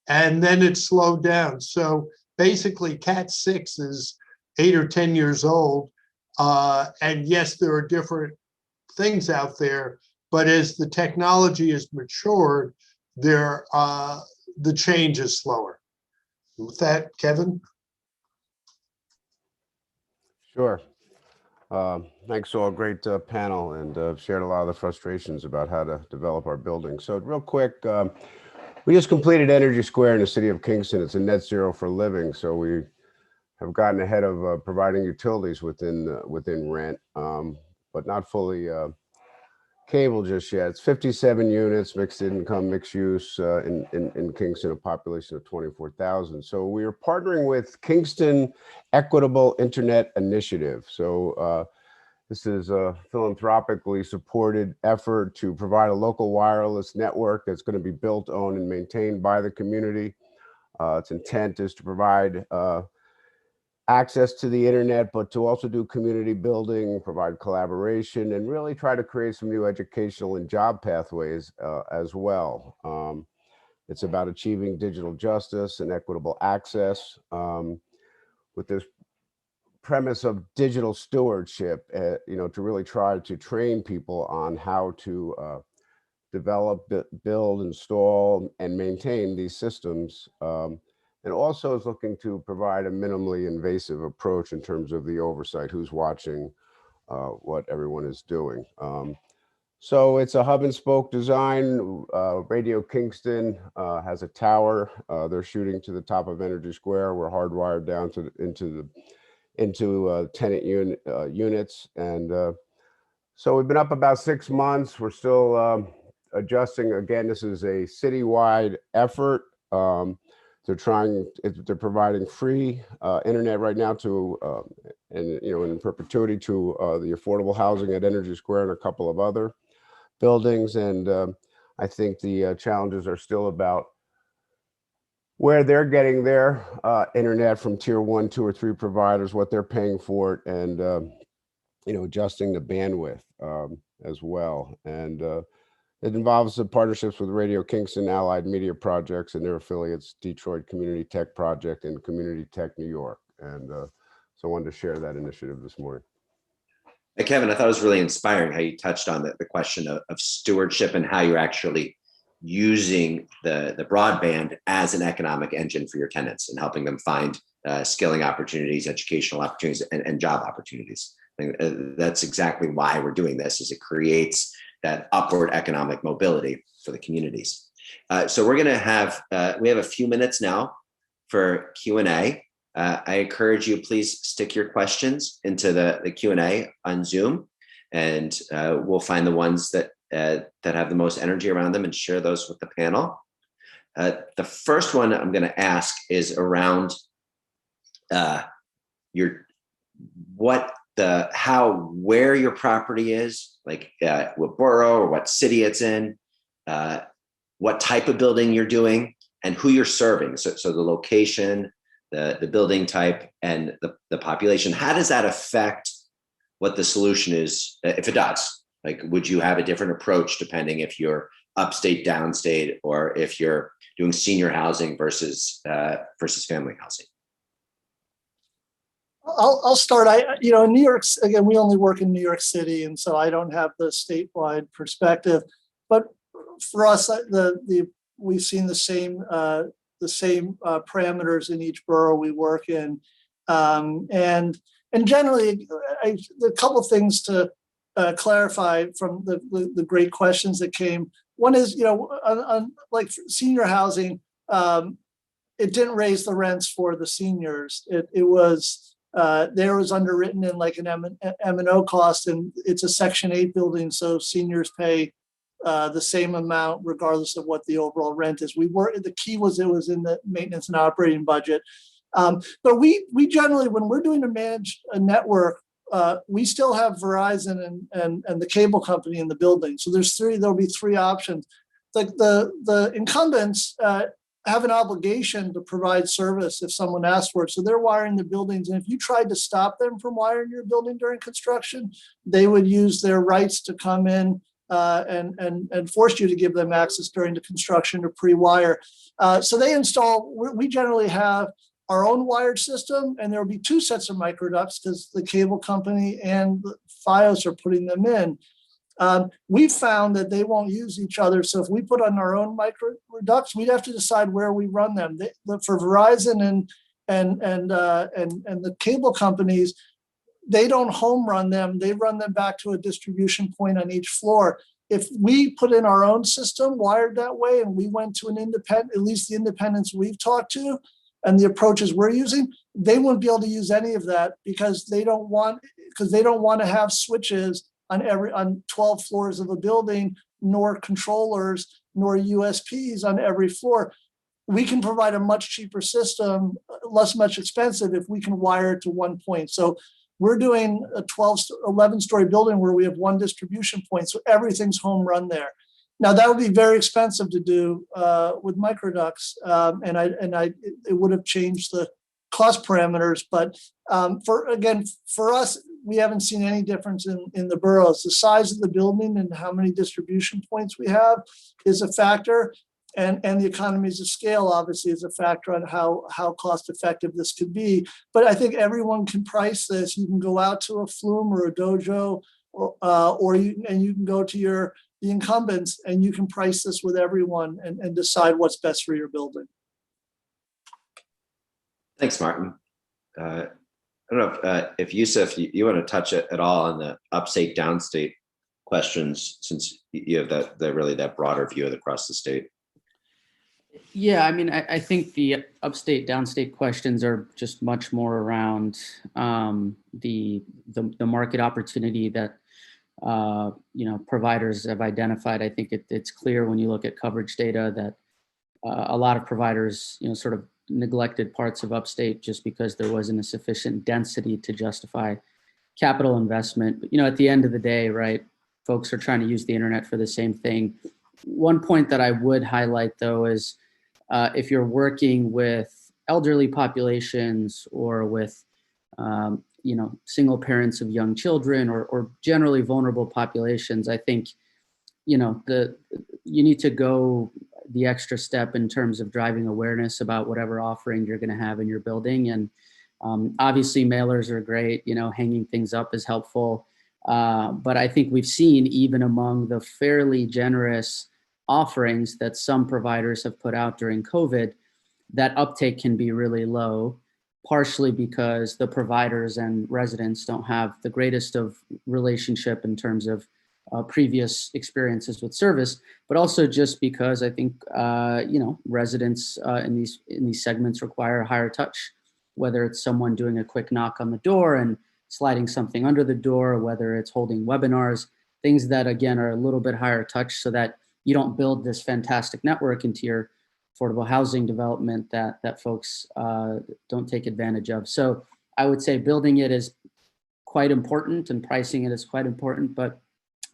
I: And then it slowed down. So basically, Cat 6 is 8 or 10 years old. And yes, there are different things out there. But as the technology has matured, the change is slower. With that, Kevin?
J: Sure. Thanks, all. Great panel, and shared a lot of the frustrations about how to develop our building. So real quick, we just completed Energy Square in the city of Kingston. It's a net zero for living. So we have gotten ahead of providing utilities within rent, but not fully cable just yet. It's 57 units, mixed income, mixed use in Kingston, a population of 24,000. So we are partnering with Kingston Equitable Internet Initiative. So this is a philanthropically supported effort to provide a local wireless network that's going to be built, owned, and maintained by the community. Its intent is to provide access to the internet, but to also do community building, provide collaboration, and really try to create some new educational and job pathways as well. It's about achieving digital justice and equitable access with this premise of digital stewardship, to really try to train people on how to develop, build, install, and maintain these systems and also is looking to provide a minimally invasive approach in terms of the oversight, who's watching what everyone is doing. So it's a hub and spoke design. Radio Kingston has a tower. They're shooting to the top of Energy Square. We're hardwired down to into tenant units. And so we've been up about 6 months. We're still adjusting. Again, this is a citywide effort. They're providing free internet right now to, and in perpetuity to the affordable housing at Energy Square and a couple of other buildings. And I think the challenges are still about where they're getting their internet from tier 1, 2, or 3 providers, what they're paying for it, and adjusting the bandwidth as well. And it involves the partnerships with Radio Kingston, Allied Media Projects, and their affiliates, Detroit Community Tech Project and Community Tech New York. And so I wanted to share that initiative this morning.
D: Hey, Kevin, I thought it was really inspiring how you touched on the question of stewardship and how you're actually using the broadband as an economic engine for your tenants and helping them find skilling opportunities, educational opportunities, and job opportunities. I think that's exactly why we're doing this, is it creates that upward economic mobility for the communities. So we're going to have, we have a few minutes now for Q&A. I encourage you, please stick your questions into the Q&A on Zoom, and we'll find the ones that have the most energy around them and share those with the panel. The first one I'm going to ask is around where your property is, like what borough or what city it's in, what type of building you're doing, and who you're serving. So the location, the building type, and the population. How does that affect what the solution is, if it does? Like, would you have a different approach depending if you're upstate, downstate, or if you're doing senior housing versus family housing?
G: I'll start. In New York, again, we only work in New York City, and so I don't have the statewide perspective. But for us, we've seen the same parameters in each borough we work in, and generally, a couple of things to clarify from the great questions that came. One is, on like senior housing, it didn't raise the rents for the seniors. It was there was underwritten in like an M&O cost, and it's a Section 8 building, so seniors pay the same amount regardless of what the overall rent is. The key was it was in the maintenance and operating budget. But we generally, when we're doing to manage a network, we still have Verizon and the cable company in the building. So there'll be 3 options. The incumbents have an obligation to provide service if someone asks for it. So they're wiring the buildings. And if you tried to stop them from wiring your building during construction, they would use their rights to come in and force you to give them access during the construction to pre-wire. So they install, we generally have our own wired system, and there will be 2 sets of microducts because the cable company and the FiOS are putting them in. We've found that they won't use each other. So if we put on our own microducts, we'd have to decide where we run them. For Verizon and the cable companies, they don't home run them. They run them back to a distribution point on each floor. If we put in our own system wired that way, and we went to an independent, at least the independents we've talked to, and the approaches we're using, they wouldn't be able to use any of that because they don't want to have switches on 12 floors of a building, nor controllers, nor USPs on every floor. We can provide a much cheaper system, much expensive, if we can wire it to one point. So we're doing a 11-story building where we have one distribution point, so everything's home run there. Now that would be very expensive to do with microducts, and it would have changed the cost parameters. But for us, we haven't seen any difference in the boroughs. The size of the building and how many distribution points we have is a factor, and the economies of scale obviously is a factor on how cost effective this could be. But I think everyone can price this. You can go out to a Flume or a Dojo, or you can go to the incumbents, and you can price this with everyone and decide what's best for your building.
D: Thanks, Martin. I don't know if Yusuf, you want to touch it at all on the upstate, downstate questions, since you have that broader view across the state.
F: Yeah, I mean, I think the upstate, downstate questions are just much more around the market opportunity that providers have identified. I think it's clear when you look at coverage data that a lot of providers, sort of neglected parts of upstate just because there wasn't a sufficient density to justify capital investment. But, at the end of the day, right, folks are trying to use the internet for the same thing. One point that I would highlight, though, is if you're working with elderly populations or with, single parents of young children or generally vulnerable populations, I think, you need to go the extra step in terms of driving awareness about whatever offering you're going to have in your building. And obviously mailers are great, hanging things up is helpful. But I think we've seen, even among the fairly generous offerings that some providers have put out during COVID, that uptake can be really low, partially because the providers and residents don't have the greatest of relationship in terms of previous experiences with service, but also just because I think residents in these segments require higher touch, whether it's someone doing a quick knock on the door and sliding something under the door, whether it's holding webinars, things that again are a little bit higher touch, so that you don't build this fantastic network into your affordable housing development that folks don't take advantage of. So I would say building it is quite important and pricing it is quite important, but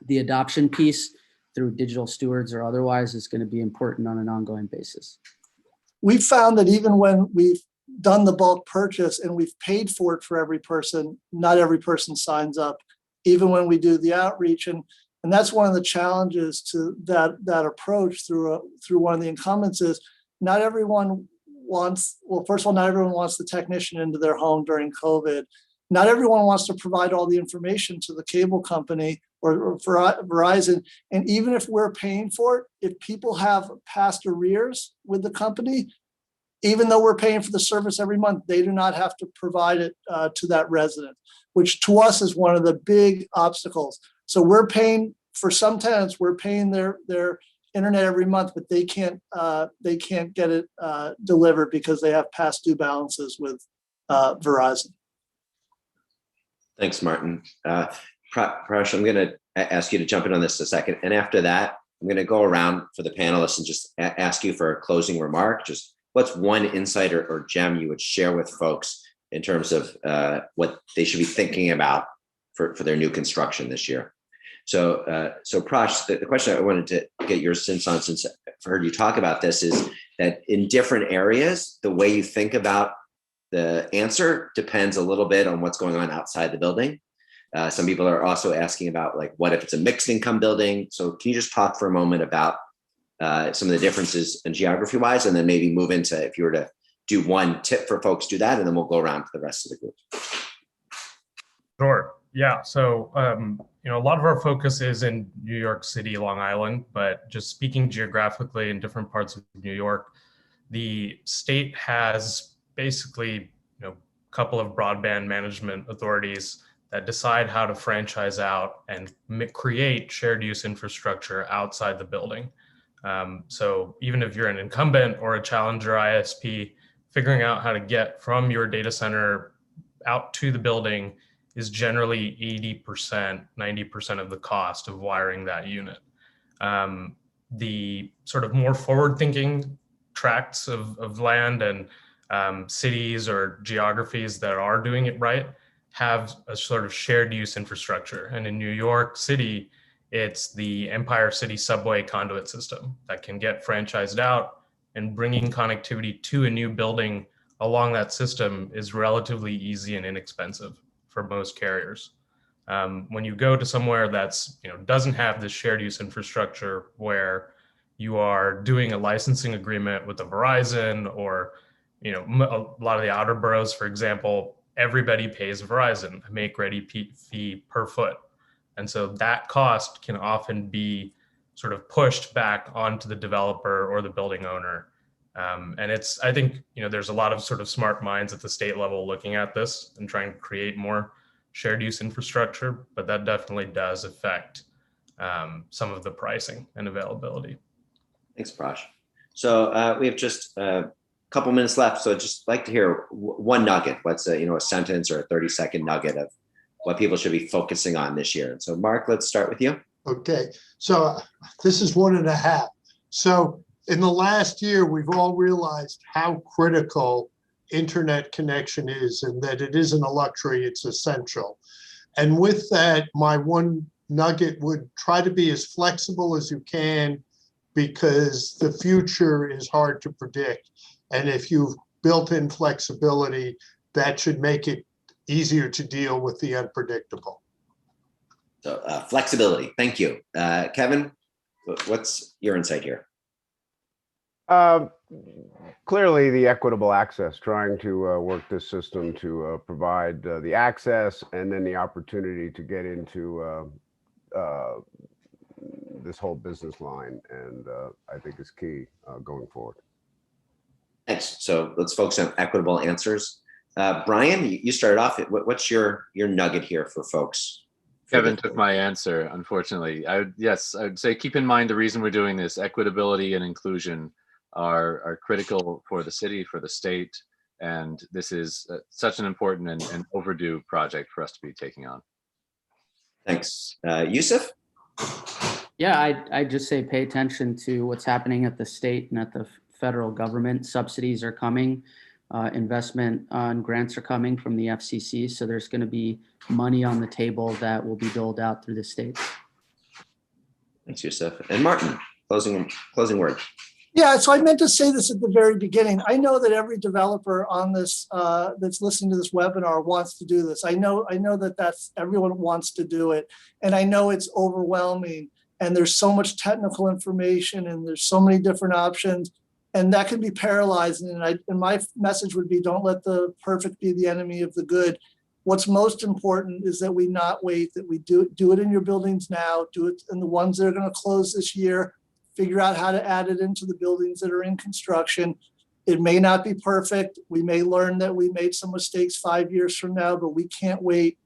F: the adoption piece through digital stewards or otherwise is going to be important on an ongoing basis.
G: We've found that even when we've done the bulk purchase and we've paid for it for every person, not every person signs up, even when we do the outreach. And that's one of the challenges to that approach through one of the incumbents is not everyone wants, well, first of all, not everyone wants the technician into their home during COVID. Not everyone wants to provide all the information to the cable company or Verizon. And even if we're paying for it, if people have past arrears with the company, even though we're paying for the service every month, they do not have to provide it to that resident, which to us is one of the big obstacles. So we're paying, for some tenants, we're paying their internet every month, but they can't get it delivered because they have past due balances with Verizon.
D: Thanks, Martin. Prash, I'm going to ask you to jump in on this a second. And after that, I'm going to go around for the panelists and just ask you for a closing remark. Just what's one insight or gem you would share with folks in terms of what they should be thinking about for their new construction this year? So Prash, the question I wanted to get your sense on, since I've heard you talk about this, is that in different areas, the way you think about the answer depends a little bit on what's going on outside the building. Some people are also asking about, like, what if it's a mixed income building? So can you just talk for a moment about some of the differences in geography wise, and then maybe move into, if you were to do one tip for folks, do that, and then we'll go around to the rest of the group.
H: Sure. Yeah. So, a lot of our focus is in New York City, Long Island, but just speaking geographically in different parts of New York, the state has basically, a couple of broadband management authorities that decide how to franchise out and create shared use infrastructure outside the building. So even if you're an incumbent or a challenger ISP, figuring out how to get from your data center out to the building is generally 80%, 90% of the cost of wiring that unit. The sort of more forward-thinking tracts of land and cities or geographies that are doing it right have a sort of shared use infrastructure. And in New York City, it's the Empire City subway conduit system that can get franchised out, and bringing connectivity to a new building along that system is relatively easy and inexpensive for most carriers. When you go to somewhere that's, doesn't have this shared use infrastructure, where you are doing a licensing agreement with a Verizon or, a lot of the outer boroughs, for example, everybody pays Verizon a make-ready fee per foot. And so that cost can often be sort of pushed back onto the developer or the building owner. And I think, there's a lot of sort of smart minds at the state level looking at this and trying to create more shared use infrastructure, but that definitely does affect some of the pricing and availability.
D: Thanks, Prash. So we have just a couple minutes left. So I'd just like to hear one nugget. What's a sentence or a 30-second nugget of what people should be focusing on this year. And so Mark, let's start with you.
I: Okay, so this is 1.5. So in the last year, we've all realized how critical internet connection is and that it isn't a luxury, it's essential. And with that, my one nugget would try to be as flexible as you can, because the future is hard to predict. And if you've built in flexibility, that should make it easier to deal with the unpredictable.
D: So flexibility, thank you. Kevin, what's your insight here?
J: Clearly the equitable access, trying to work this system to provide the access and then the opportunity to get into this whole business line, and I think is key going forward.
D: Thanks. So let's focus on equitable answers. Brian, you started off. What's your nugget here for folks?
E: Kevin took my answer, unfortunately. I would say keep in mind the reason we're doing this. Equitability and inclusion are critical for the city, for the state, and this is such an important and overdue project for us to be taking on.
D: Thanks. Yusuf?
F: Yeah, I just say pay attention to what's happening at the state and at the federal government. Subsidies are coming, investment and grants are coming from the FCC. So there's going to be money on the table that will be doled out through the states.
D: Thanks, Yusuf. And Martin, closing word.
G: Yeah, so I meant to say this at the very beginning. I know that every developer on this that's listening to this webinar wants to do this. I know that's everyone wants to do it, and I know it's overwhelming. And there's so much technical information, and there's so many different options, and that can be paralyzing. And my message would be: don't let the perfect be the enemy of the good. What's most important is that we not wait. That we do it in your buildings now. Do it in the ones that are going to close this year. Figure out how to add it into the buildings that are in construction. It may not be perfect. We may learn that we made some mistakes 5 years from now, but we can't wait.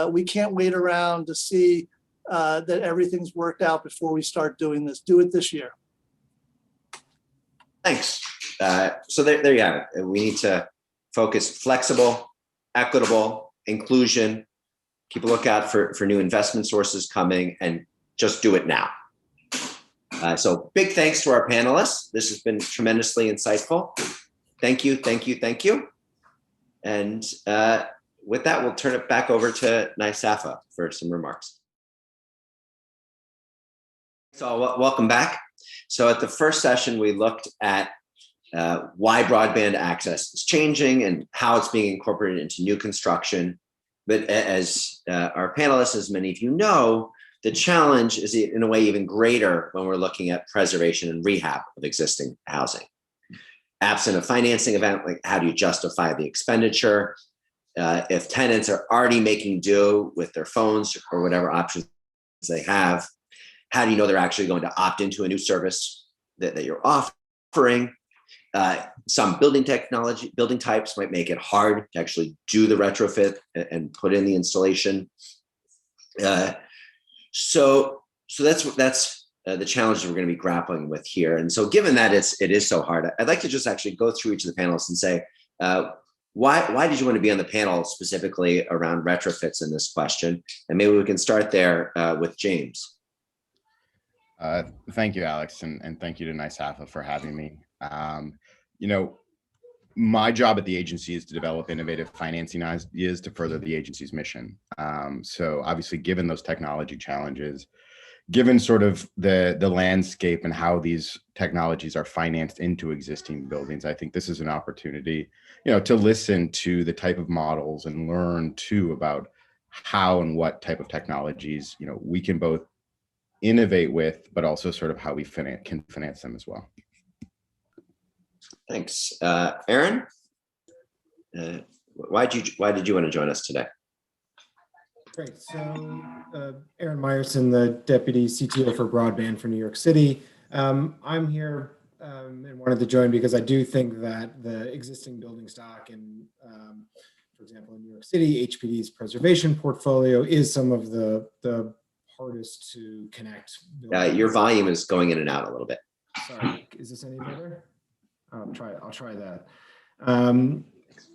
G: We can't wait around to see that everything's worked out before we start doing this. Do it this year.
D: Thanks. So there you have it. We need to focus flexible, equitable, inclusion, keep a lookout for new investment sources coming, and just do it now. So big thanks to our panelists. This has been tremendously insightful. Thank you, thank you, thank you. And with that, we'll turn it back over to NYSAFAH for some remarks. So welcome back. So at the first session, we looked at why broadband access is changing and how it's being incorporated into new construction. But as our panelists, as many of you know, the challenge is in a way even greater when we're looking at preservation and rehab of existing housing. Absent a financing event, like how do you justify the expenditure? If tenants are already making do with their phones or whatever options they have, how do you know they're actually going to opt into a new service that you're offering? Some building types might make it hard to actually do the retrofit and put in the installation. So that's the challenges we're going to be grappling with here. And so given that it is so hard, I'd like to just actually go through each of the panelists and say, why did you want to be on the panel specifically around retrofits in this question? And maybe we can start there with James.
K: Thank you, Alex, and thank you to NYSAFAH for having me. My job at the agency is to develop innovative financing ideas to further the agency's mission. So obviously, given those technology challenges, given sort of the landscape and how these technologies are financed into existing buildings, I think this is an opportunity, to listen to the type of models and learn too about how and what type of technologies, we can both innovate with, but also sort of how we can finance them as well.
D: Thanks. Aaron, why did you want to join us today?
L: Great. So Aaron Meyerson, the Deputy CTO for Broadband for New York City. I'm here and wanted to join because I do think that the existing building stock and, for example, in New York City, HPD's preservation portfolio is some of the hardest to connect.
D: Your volume is going in and out a little bit.
L: Sorry, is this any better? I'll try that.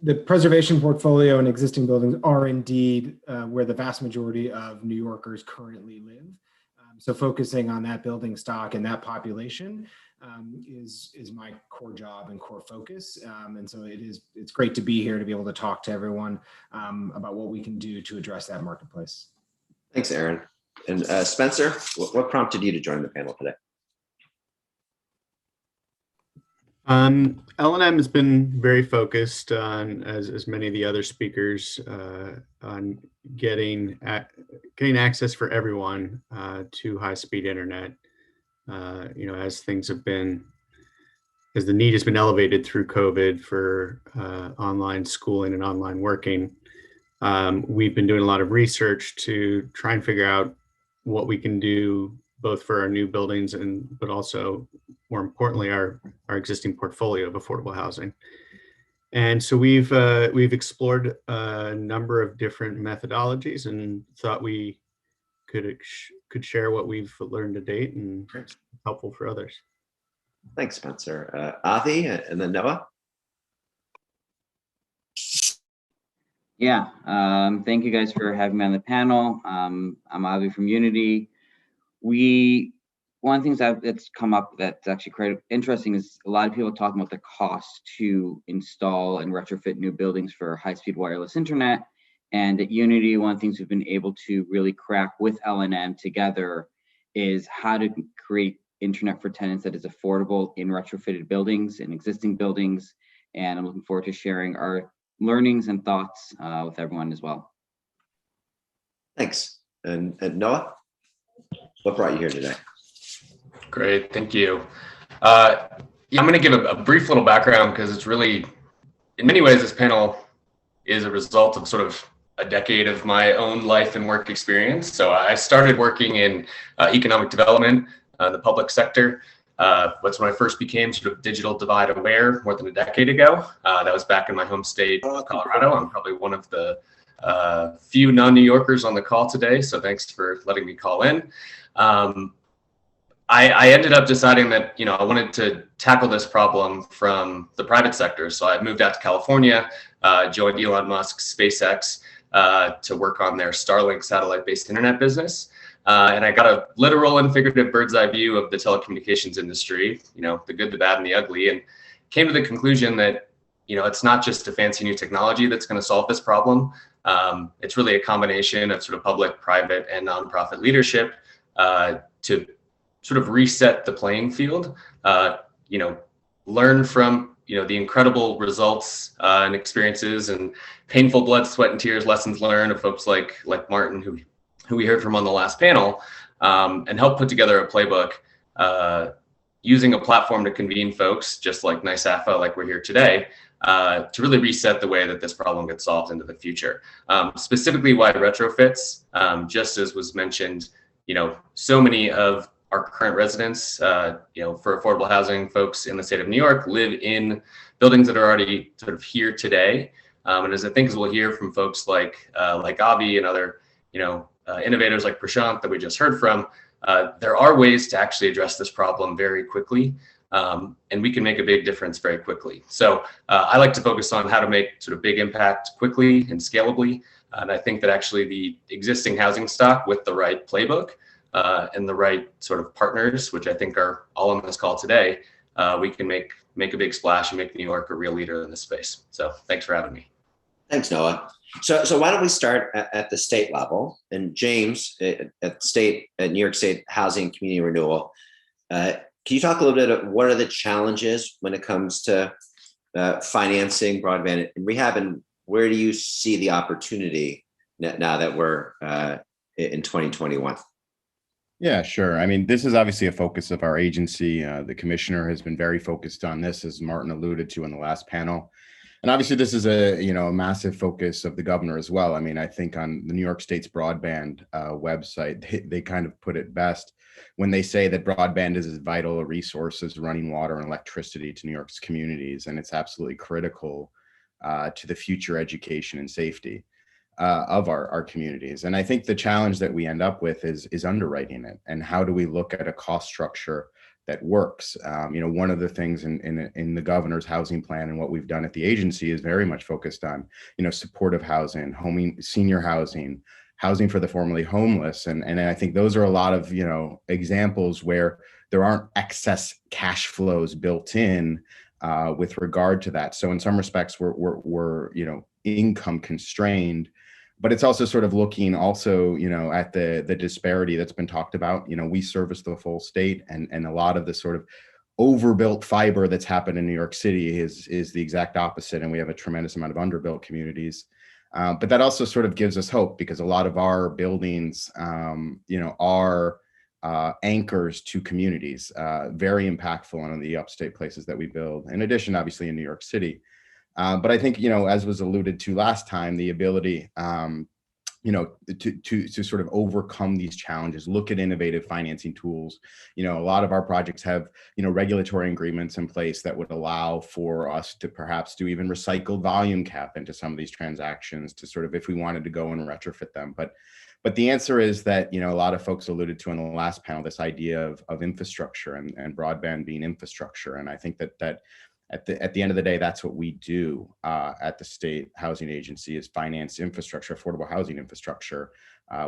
L: The preservation portfolio and existing buildings are indeed where the vast majority of New Yorkers currently live. So focusing on that building stock and that population is my core job and core focus. And so it's great to be here to be able to talk to everyone about what we can do to address that marketplace.
D: Thanks, Aaron. And Spencer, what prompted you to join the panel today?
M: L&M has been very focused on, as many of the other speakers, on getting access for everyone to high-speed internet. As things have been, as the need has been elevated through COVID for online schooling and online working, we've been doing a lot of research to try and figure out what we can do both for our new buildings but also, more importantly, our existing portfolio of affordable housing. And so we've explored a number of different methodologies and thought we could share what we've learned to date and it's helpful for others.
D: Thanks, Spencer. Avi and then Noah.
N: Yeah, thank you guys for having me on the panel. I'm Avi from Unity. One of the things that's come up that's actually quite interesting is a lot of people talking about the cost to install and retrofit new buildings for high-speed wireless internet. And at Unity, one of the things we've been able to really crack with L&M together is how to create internet for tenants that is affordable in retrofitted buildings and existing buildings. And I'm looking forward to sharing our learnings and thoughts with everyone as well.
D: Thanks. And Noah, what brought you here today?
O: Great, thank you. I'm going to give a brief little background because it's really, in many ways, this panel is a result of sort of a decade of my own life and work experience. So I started working in economic development, the public sector. That's when I first became sort of digital divide aware more than a decade ago. That was back in my home state of Colorado. I'm probably one of the few non-New Yorkers on the call today, so thanks for letting me call in. I ended up deciding that, I wanted to tackle this problem from the private sector. So I moved out to California, joined Elon Musk's SpaceX to work on their Starlink satellite-based internet business. And I got a literal and figurative bird's eye view of the telecommunications industry, the good, the bad, and the ugly, and came to the conclusion that, it's not just a fancy new technology that's going to solve this problem. It's really a combination of sort of public, private, and nonprofit leadership to sort of reset the playing field, learn from, the incredible results and experiences and painful blood, sweat, and tears lessons learned of folks like Martin, who we heard from on the last panel, and help put together a playbook using a platform to convene folks, just like NYSAFAH, like we're here today, to really reset the way that this problem gets solved into the future. Specifically why retrofits, just as was mentioned, so many of our current residents, for affordable housing folks in the state of New York live in buildings that are already sort of here today. And as I think as we'll hear from folks like Avi and other, innovators like Prashant that we just heard from, there are ways to actually address this problem very quickly. And we can make a big difference very quickly. So I like to focus on how to make sort of big impact quickly and scalably. And I think that actually the existing housing stock with the right playbook and the right sort of partners, which I think are all on this call today, we can make a big splash and make New York a real leader in this space. So thanks for having me.
D: Thanks, Noah. So why don't we start at the state level? And James, at New York State Housing Community Renewal, can you talk a little bit about what are the challenges when it comes to financing broadband and rehab, and where do you see the opportunity now that we're in 2021?
K: Yeah, sure. I mean, this is obviously a focus of our agency. The commissioner has been very focused on this, as Martin alluded to in the last panel. And obviously this is a, a massive focus of the governor as well. I mean, I think on the New York State's broadband website, they kind of put it best when they say that broadband is as vital a resource as running water and electricity to New York's communities. And it's absolutely critical to the future education and safety of our communities. And I think the challenge that we end up with is underwriting it. And how do we look at a cost structure that works? One of the things in the governor's housing plan and what we've done at the agency is very much focused on, supportive housing, senior housing, housing for the formerly homeless. And I think those are a lot of, examples where there aren't excess cash flows built in with regard to that. So in some respects, we're income constrained. But it's also sort of looking also, at the disparity that's been talked about. We service the full state, and a lot of the sort of overbuilt fiber that's happened in New York City is the exact opposite. And we have a tremendous amount of underbuilt communities. But that also sort of gives us hope, because a lot of our buildings, are anchors to communities, very impactful on the upstate places that we build. In addition, obviously in New York City. But I think, as was alluded to last time, the ability, to sort of overcome these challenges, look at innovative financing tools. A lot of our projects have, regulatory agreements in place that would allow for us to perhaps do even recycled volume cap into some of these transactions to sort of, if we wanted to go and retrofit them. But the answer is that, a lot of folks alluded to in the last panel, this idea of infrastructure and broadband being infrastructure. And I think that at the end of the day, that's what we do at the State Housing Agency, is finance infrastructure, affordable housing infrastructure,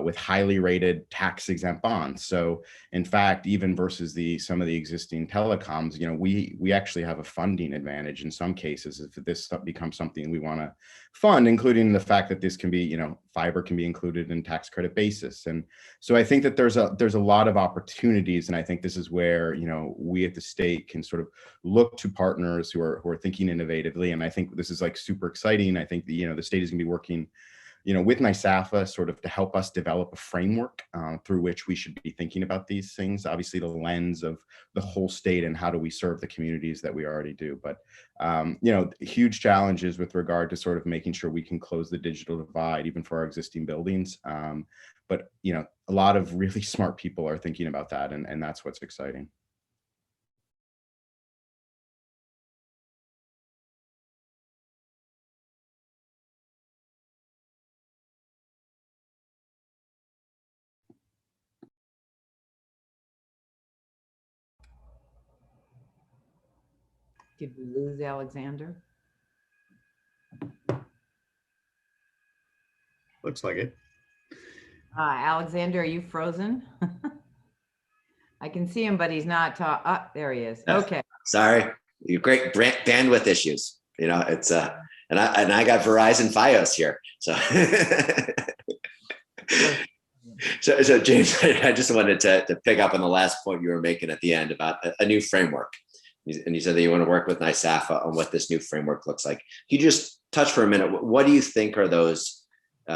K: with highly rated tax exempt bonds. So in fact, even versus some of the existing telecoms, we actually have a funding advantage in some cases if this becomes something we want to fund, including the fact that this can be, fiber can be included in tax credit basis. And so I think that there's a lot of opportunities. And I think this is where, we at the state can sort of look to partners who are thinking innovatively. And I think this is like super exciting. I think the state is going to be working with NYSAFAH sort of to help us develop a framework through which we should be thinking about these things. Obviously, the lens of the whole state and how do we serve the communities that we already do. But, huge challenges with regard to sort of making sure we can close the digital divide, even for our existing buildings. But, a lot of really smart people are thinking about that, and that's what's exciting.
A: Did we lose Alexander?
M: Looks like it.
A: Alexander, are you frozen? I can see him, but he's not. There he is. Okay.
D: Sorry, you great bandwidth issues. It's and I got Verizon FiOS here, so. So James, I just wanted to pick up on the last point you were making at the end about a new framework. And you said that you want to work with NYSAFAH on what this new framework looks like. Can you just touch for a minute? What do you think are those,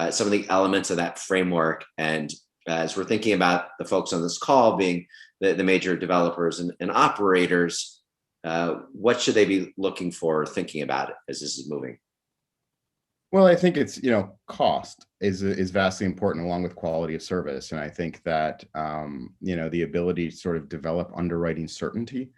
D: some of the elements of that framework? And as we're thinking about the folks on this call being the major developers and operators, what should they be looking for, thinking about it as this is moving?
K: Well, I think it's, cost is vastly important along with quality of service. And I think that, the ability to sort of develop underwriting certainty.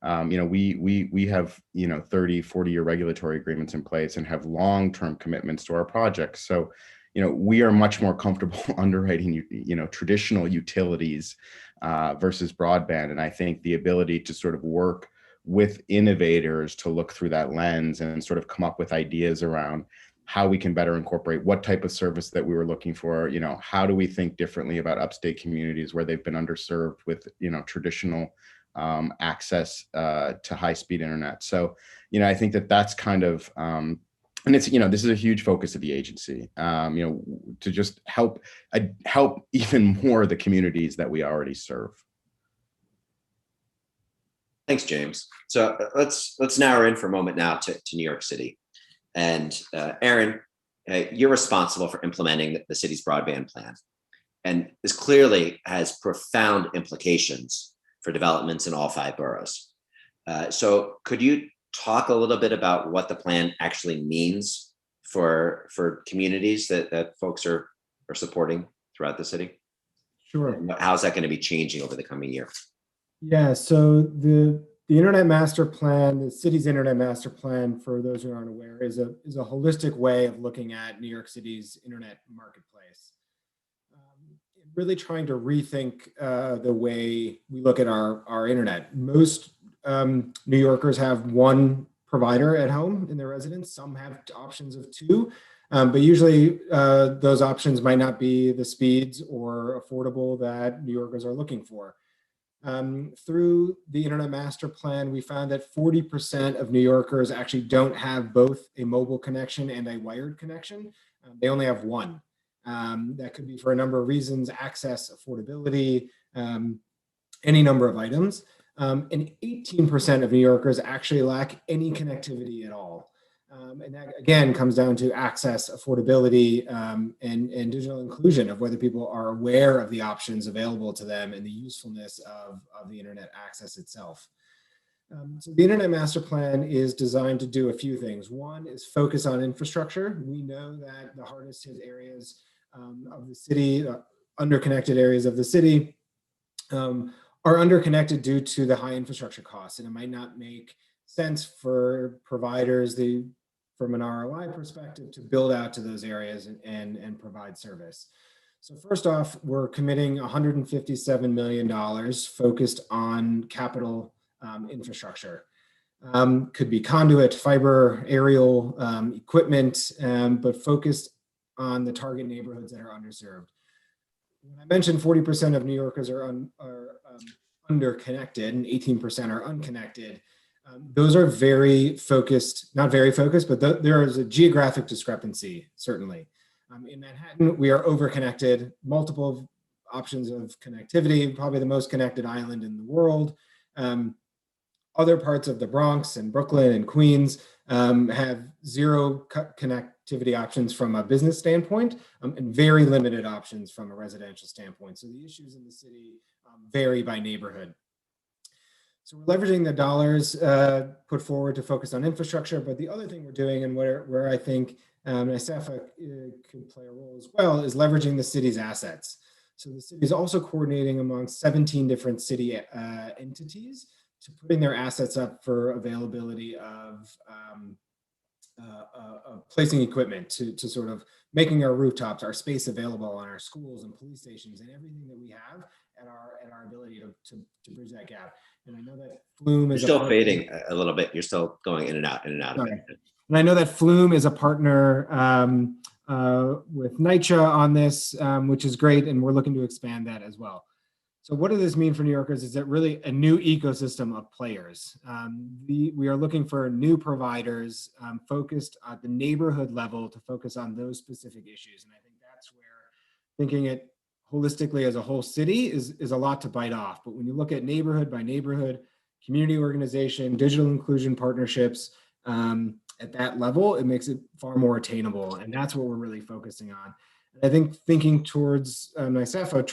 K: We have, 30, 40-year regulatory agreements in place and have long-term commitments to our projects. So, we are much more comfortable underwriting, traditional utilities versus broadband. And I think the ability to sort of work with innovators to look through that lens and sort of come up with ideas around how we can better incorporate what type of service that we were looking for, how do we think differently about upstate communities where they've been underserved with, traditional access to high-speed internet. So, I think that's kind of, and it's, this is a huge focus of the agency, to just help even more the communities that we already serve.
D: Thanks, James. So let's narrow in for a moment now to New York City. And Aaron, you're responsible for implementing the city's broadband plan. And this clearly has profound implications for developments in all 5 boroughs. So could you talk a little bit about what the plan actually means for communities that folks are supporting throughout the city?
L: Sure.
D: And how's that going to be changing over the coming year?
L: Yeah, so the Internet Master Plan, the city's Internet Master Plan, for those who aren't aware, is a holistic way of looking at New York City's internet marketplace. Really trying to rethink the way we look at our internet. Most New Yorkers have one provider at home in their residence. Some have options of two, but usually those options might not be the speeds or affordable that New Yorkers are looking for. Through the Internet Master Plan, we found that 40% of New Yorkers actually don't have both a mobile connection and a wired connection. They only have one. That could be for a number of reasons: access, affordability, any number of items. And 18% of New Yorkers actually lack any connectivity at all. And that, again, comes down to access, affordability, and digital inclusion, of whether people are aware of the options available to them and the usefulness of the internet access itself. So the Internet Master Plan is designed to do a few things. One is focus on infrastructure. We know that the hardest hit areas of the city, underconnected areas of the city, are underconnected due to the high infrastructure costs, and it might not make sense for providers, from an ROI perspective, to build out to those areas and provide service. So first off, we're committing $157 million focused on capital infrastructure. Could be conduit, fiber, aerial equipment, but focused on the target neighborhoods that are underserved. When I mentioned 40% of New Yorkers are underconnected and 18% are unconnected, those are very focused, not very focused, but there is a geographic discrepancy, certainly. In Manhattan, we are overconnected, multiple options of connectivity, probably the most connected island in the world. Other parts of the Bronx and Brooklyn and Queens have zero connectivity options from a business standpoint, and very limited options from a residential standpoint. So the issues in the city vary by neighborhood. So we're leveraging the dollars put forward to focus on infrastructure, but the other thing we're doing, and where I think NYSAFAH could play a role as well, is leveraging the city's assets. So the city is also coordinating among 17 different city entities to putting their assets up for availability of placing equipment, to sort of making our rooftops, our space available on our schools and police stations, and everything that we have at our ability to bridge that gap. And I know that Flume is
D: still fading a little bit. You're still going in and out of it.
L: And I know that Flume is a partner with NYCHA on this, which is great, and we're looking to expand that as well. So what does this mean for New Yorkers? Is that really a new ecosystem of players? We are looking for new providers focused at the neighborhood level to focus on those specific issues. And I think that's where thinking it holistically as a whole city is a lot to bite off. But when you look at neighborhood by neighborhood, community organization, digital inclusion partnerships, at that level, it makes it far more attainable. And that's what we're really focusing on. I think thinking towards NYSAFAH,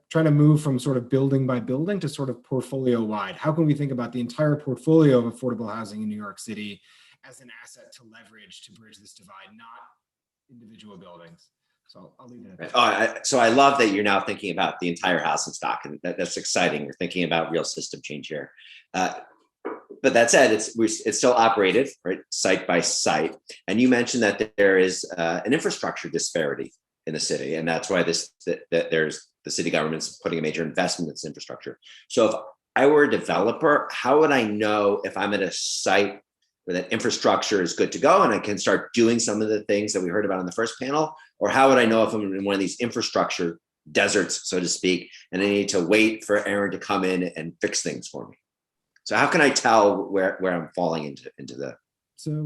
L: trying to move from sort of building by building to sort of portfolio wide. How can we think about the entire portfolio of affordable housing in New York City as an asset to leverage to bridge this divide, not individual buildings? So I'll leave it at that.
D: So I love that you're now thinking about the entire housing stock, and that's exciting. You're thinking about real system change here. But that said, it's still operated, right, site by site. And you mentioned that there is an infrastructure disparity in the city, and that's why there's the city government's putting a major investment in this infrastructure. So if I were a developer, how would I know if I'm at a site where that infrastructure is good to go and I can start doing some of the things that we heard about in the first panel? Or how would I know if I'm in one of these infrastructure deserts, so to speak, and I need to wait for Aaron to come in and fix things for me? So how can I tell where I'm falling into the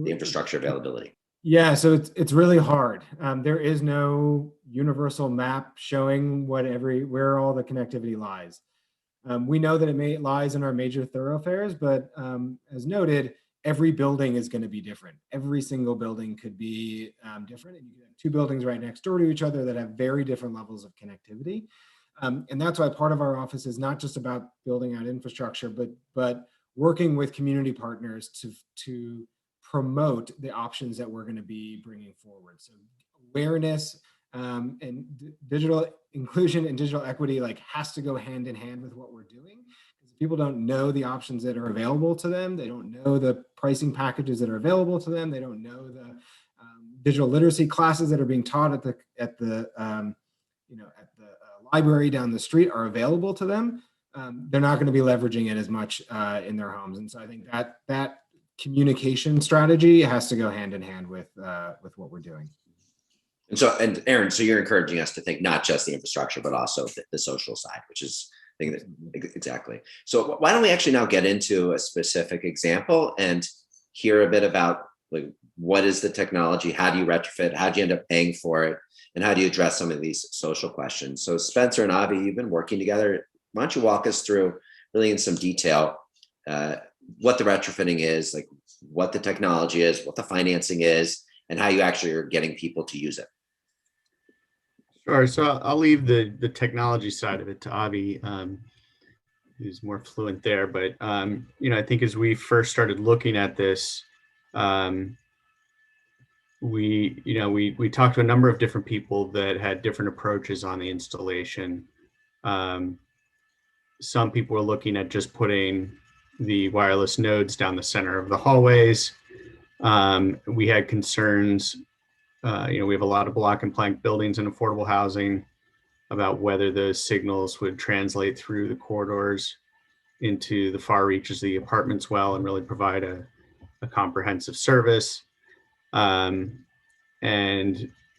D: infrastructure availability?
L: Yeah, so it's really hard. There is no universal map showing where all the connectivity lies. We know that it lies in our major thoroughfares, but as noted, every building is going to be different. Every single building could be different, and you can have two buildings right next door to each other that have very different levels of connectivity. And that's why part of our office is not just about building out infrastructure, but working with community partners to promote the options that we're going to be bringing forward. So awareness and digital inclusion and digital equity like has to go hand in hand with what we're doing. Because people don't know the options that are available to them. They don't know the pricing packages that are available to them. They don't know the digital literacy classes that are being taught at the library down the street are available to them. They're not going to be leveraging it as much in their homes. And so I think that communication strategy has to go hand in hand with what we're doing.
D: And Aaron, so you're encouraging us to think not just the infrastructure, but also the social side, which is I think that exactly. So why don't we actually now get into a specific example and hear a bit about like what is the technology, how do you retrofit, how do you end up paying for it, and how do you address some of these social questions? So Spencer and Avi, you've been working together. Why don't you walk us through really in some detail what the retrofitting is, like what the technology is, what the financing is, and how you actually are getting people to use it.
M: Sure. So I'll leave the technology side of it to Avi, who's more fluent there. But I think as we first started looking at this, we talked to a number of different people that had different approaches on the installation. Some people were looking at just putting the wireless nodes down the center of the hallways. We had concerns. We have a lot of block and plank buildings in affordable housing about whether those signals would translate through the corridors into the far reaches of the apartments well and really provide a comprehensive service. And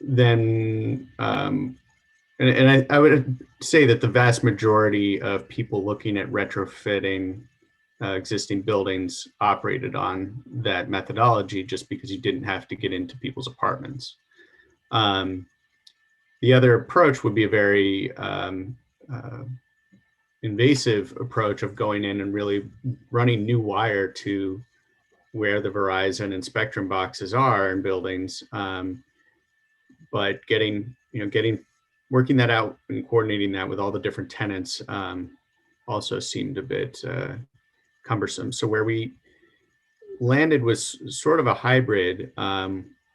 M: then, I would say that the vast majority of people looking at retrofitting existing buildings operated on that methodology just because you didn't have to get into people's apartments. The other approach would be a very invasive approach of going in and really running new wire to where the Verizon and Spectrum boxes are in buildings, but working that out and coordinating that with all the different tenants also seemed a bit cumbersome. So where we landed was sort of a hybrid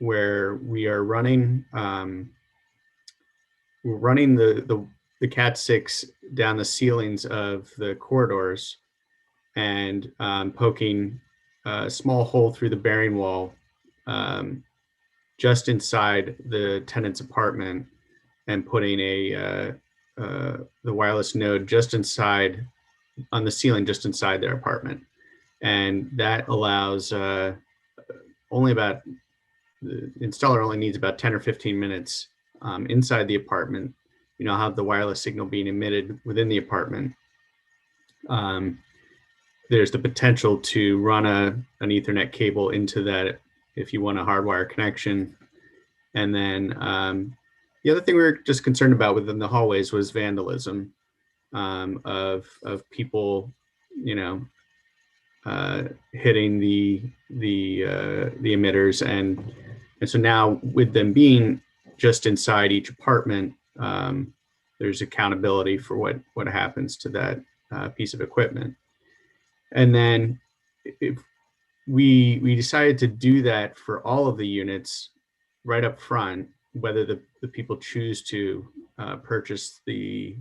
M: where we are running the Cat 6 down the ceilings of the corridors and poking a small hole through the bearing wall just inside the tenant's apartment and putting the wireless node just inside on the ceiling, just inside their apartment. And that allows the installer only needs about 10 or 15 minutes inside the apartment, have the wireless signal being emitted within the apartment. There's the potential to run an Ethernet cable into that if you want a hardwire connection. And then the other thing we were just concerned about within the hallways was vandalism of people, hitting the emitters, and so now with them being just inside each apartment, there's accountability for what happens to that piece of equipment. And then if we decided to do that for all of the units right up front, whether the people choose to purchase the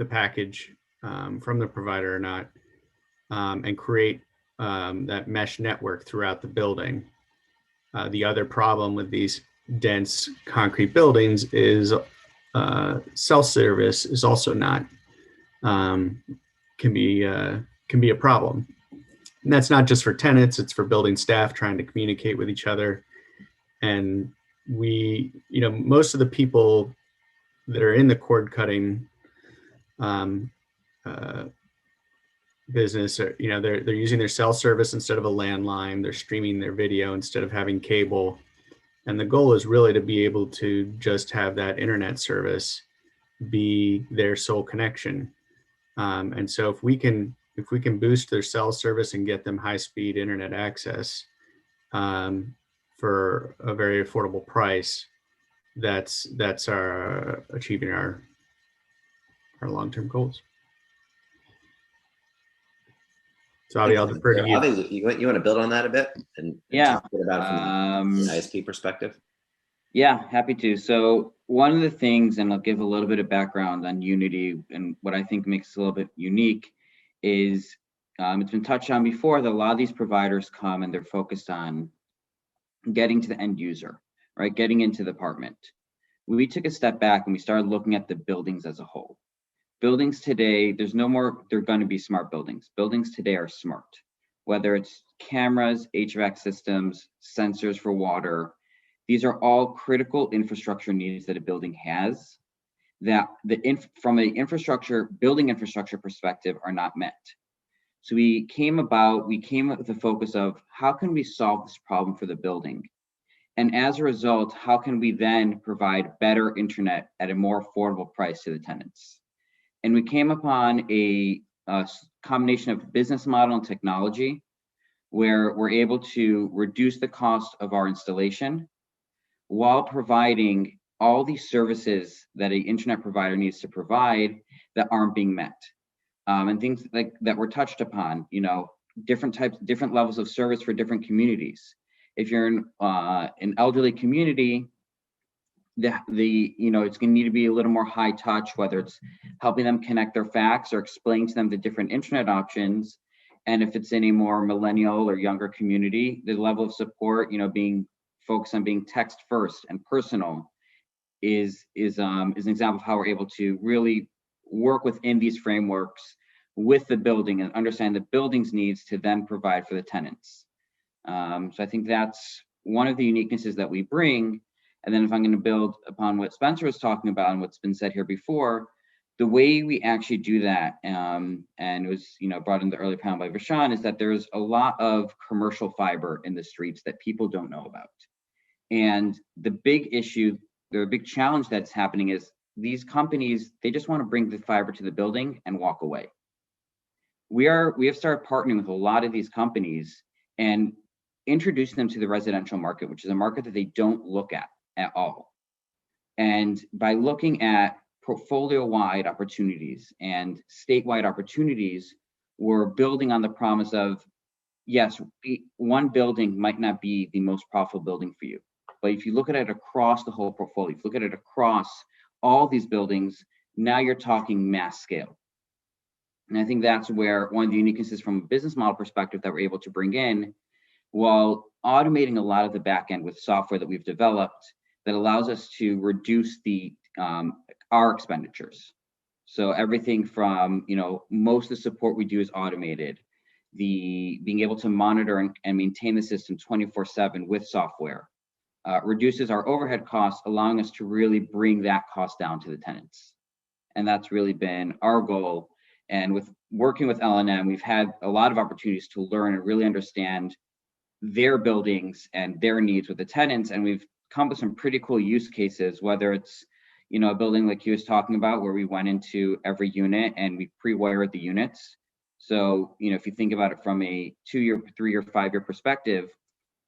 M: package from the provider or not, and create that mesh network throughout the building. The other problem with these dense concrete buildings is cell service is also not can be a problem. And that's not just for tenants, it's for building staff trying to communicate with each other. And most of the people that are in the cord cutting business are, they're using their cell service instead of a landline. They're streaming their video instead of having cable. And the goal is really to be able to just have that internet service be their sole connection. And so if we can boost their cell service and get them high-speed internet access for a very affordable price, that's our achieving our long-term goals. Saudi, I'll defer to you.
D: Avi, you want to build on that a bit and
N: Yeah.
D: talk about it from an ISP perspective?
N: Yeah, happy to. So one of the things, and I'll give a little bit of background on Unity and what I think makes it a little bit unique is it's been touched on before that a lot of these providers come and they're focused on getting to the end user, right? Getting into the apartment. We took a step back and we started looking at the buildings as a whole. Buildings today, there's no more, they're going to be smart buildings. Buildings today are smart, whether it's cameras, HVAC systems, sensors for water. These are all critical infrastructure needs that a building has that from an building infrastructure perspective are not met. So we came with the focus of how can we solve this problem for the building? And as a result, how can we then provide better internet at a more affordable price to the tenants? And we came upon a combination of business model and technology where we're able to reduce the cost of our installation while providing all these services that an internet provider needs to provide that aren't being met. And things like that were touched upon, different levels of service for different communities. If you're in an elderly community, it's going to need to be a little more high touch, whether it's helping them connect their facts or explaining to them the different internet options. And if it's in a more millennial or younger community, the level of support, being focused on being text first and personal is an example of how we're able to really work within these frameworks with the building and understand the building's needs to then provide for the tenants. So I think that's one of the uniquenesses that we bring. And then if I'm going to build upon what Spencer was talking about and what's been said here before, the way we actually do that, and it was brought in the early panel by Vishal, is that there's a lot of commercial fiber in the streets that people don't know about. And the big issue, the big challenge that's happening is these companies, they just want to bring the fiber to the building and walk away. We have started partnering with a lot of these companies and introducing them to the residential market, which is a market that they don't look at all. And by looking at portfolio-wide opportunities and statewide opportunities, we're building on the promise of, yes, one building might not be the most profitable building for you, but if you look at it across the whole portfolio, if you look at it across all these buildings, now you're talking mass scale. And I think that's where one of the uniquenesses from a business model perspective that we're able to bring in, while automating a lot of the back end with software that we've developed that allows us to reduce our expenditures. So everything from, most of the support we do is automated. Being able to monitor and maintain the system 24/7 with software reduces our overhead costs, allowing us to really bring that cost down to the tenants. And that's really been our goal. And with working with L&M, we've had a lot of opportunities to learn and really understand their buildings and their needs with the tenants. And we've come with some pretty cool use cases, whether it's, a building like he was talking about, where we went into every unit and we pre-wired the units. So, if you think about it from a 2-year, 3-year, 5-year perspective,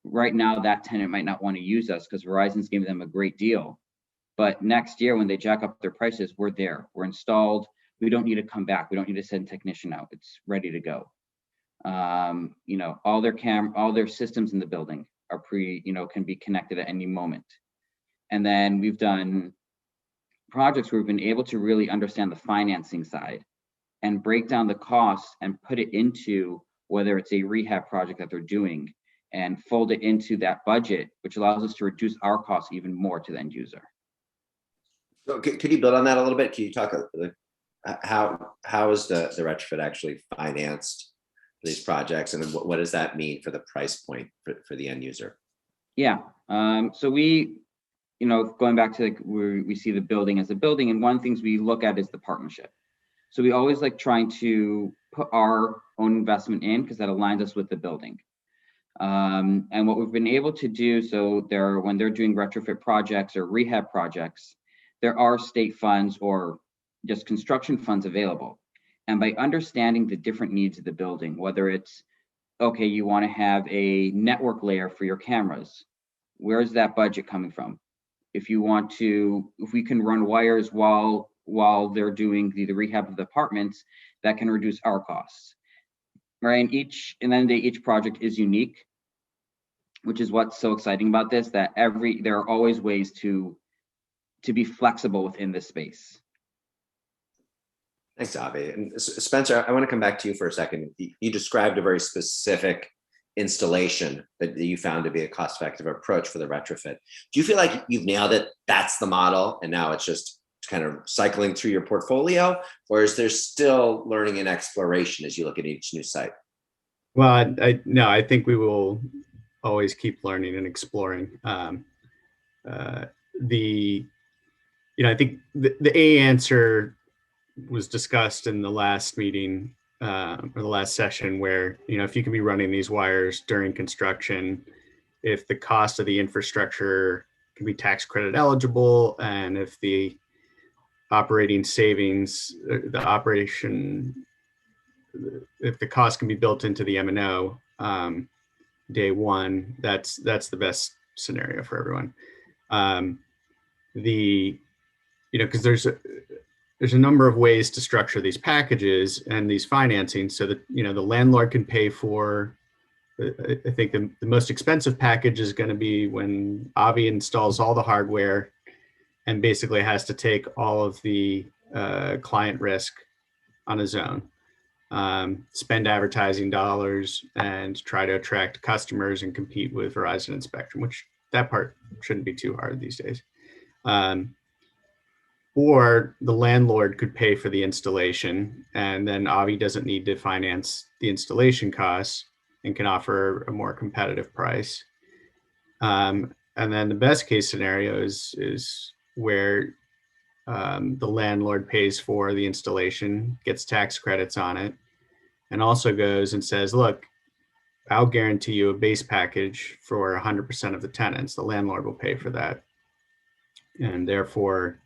N: right now that tenant might not want to use us because Verizon's giving them a great deal. But next year, when they jack up their prices, we're there, we're installed. We don't need to come back. We don't need to send a technician out. It's ready to go. All their systems in the building are can be connected at any moment. And then we've done projects where we've been able to really understand the financing side and break down the costs and put it into whether it's a rehab project that they're doing and fold it into that budget, which allows us to reduce our costs even more to the end user.
D: So could you build on that a little bit? Can you talk how is the retrofit actually financed for these projects, and what does that mean for the price point for the end user?
N: Yeah, so we, going back to where we see the building as a building, and one of the things we look at is the partnership. So we always like trying to put our own investment in because that aligns us with the building. And what we've been able to do, so when they're doing retrofit projects or rehab projects, there are state funds or just construction funds available. And by understanding the different needs of the building, whether it's, okay, you want to have a network layer for your cameras, where's that budget coming from? If we can run wires while they're doing the rehab of the apartments, that can reduce our costs. right? And then each project is unique, which is what's so exciting about this, that there are always ways to be flexible within this space.
D: Thanks, Avi. And Spencer, I want to come back to you for a second. You described a very specific installation that you found to be a cost-effective approach for the retrofit. Do you feel like you've nailed it? That's the model, and now it's just kind of cycling through your portfolio, or is there still learning and exploration as you look at each new site?
M: Well, I think we will always keep learning and exploring. I think the A answer was discussed in the last meeting or the last session, where, if you can be running these wires during construction, if the cost of the infrastructure can be tax credit eligible, and if the operating savings, if the cost can be built into the M&O day one, that's the best scenario for everyone. Because there's a number of ways to structure these packages and these financing so that, the landlord can pay for, I think the most expensive package is going to be when Avi installs all the hardware and basically has to take all of the client risk on his own, spend advertising dollars and try to attract customers and compete with Verizon and Spectrum, which that part shouldn't be too hard these days. Or the landlord could pay for the installation, and then Avi doesn't need to finance the installation costs and can offer a more competitive price. And then the best case scenario is where the landlord pays for the installation, gets tax credits on it, and also goes and says, look, I'll guarantee you a base package for 100% of the tenants. The landlord will pay for that. And therefore,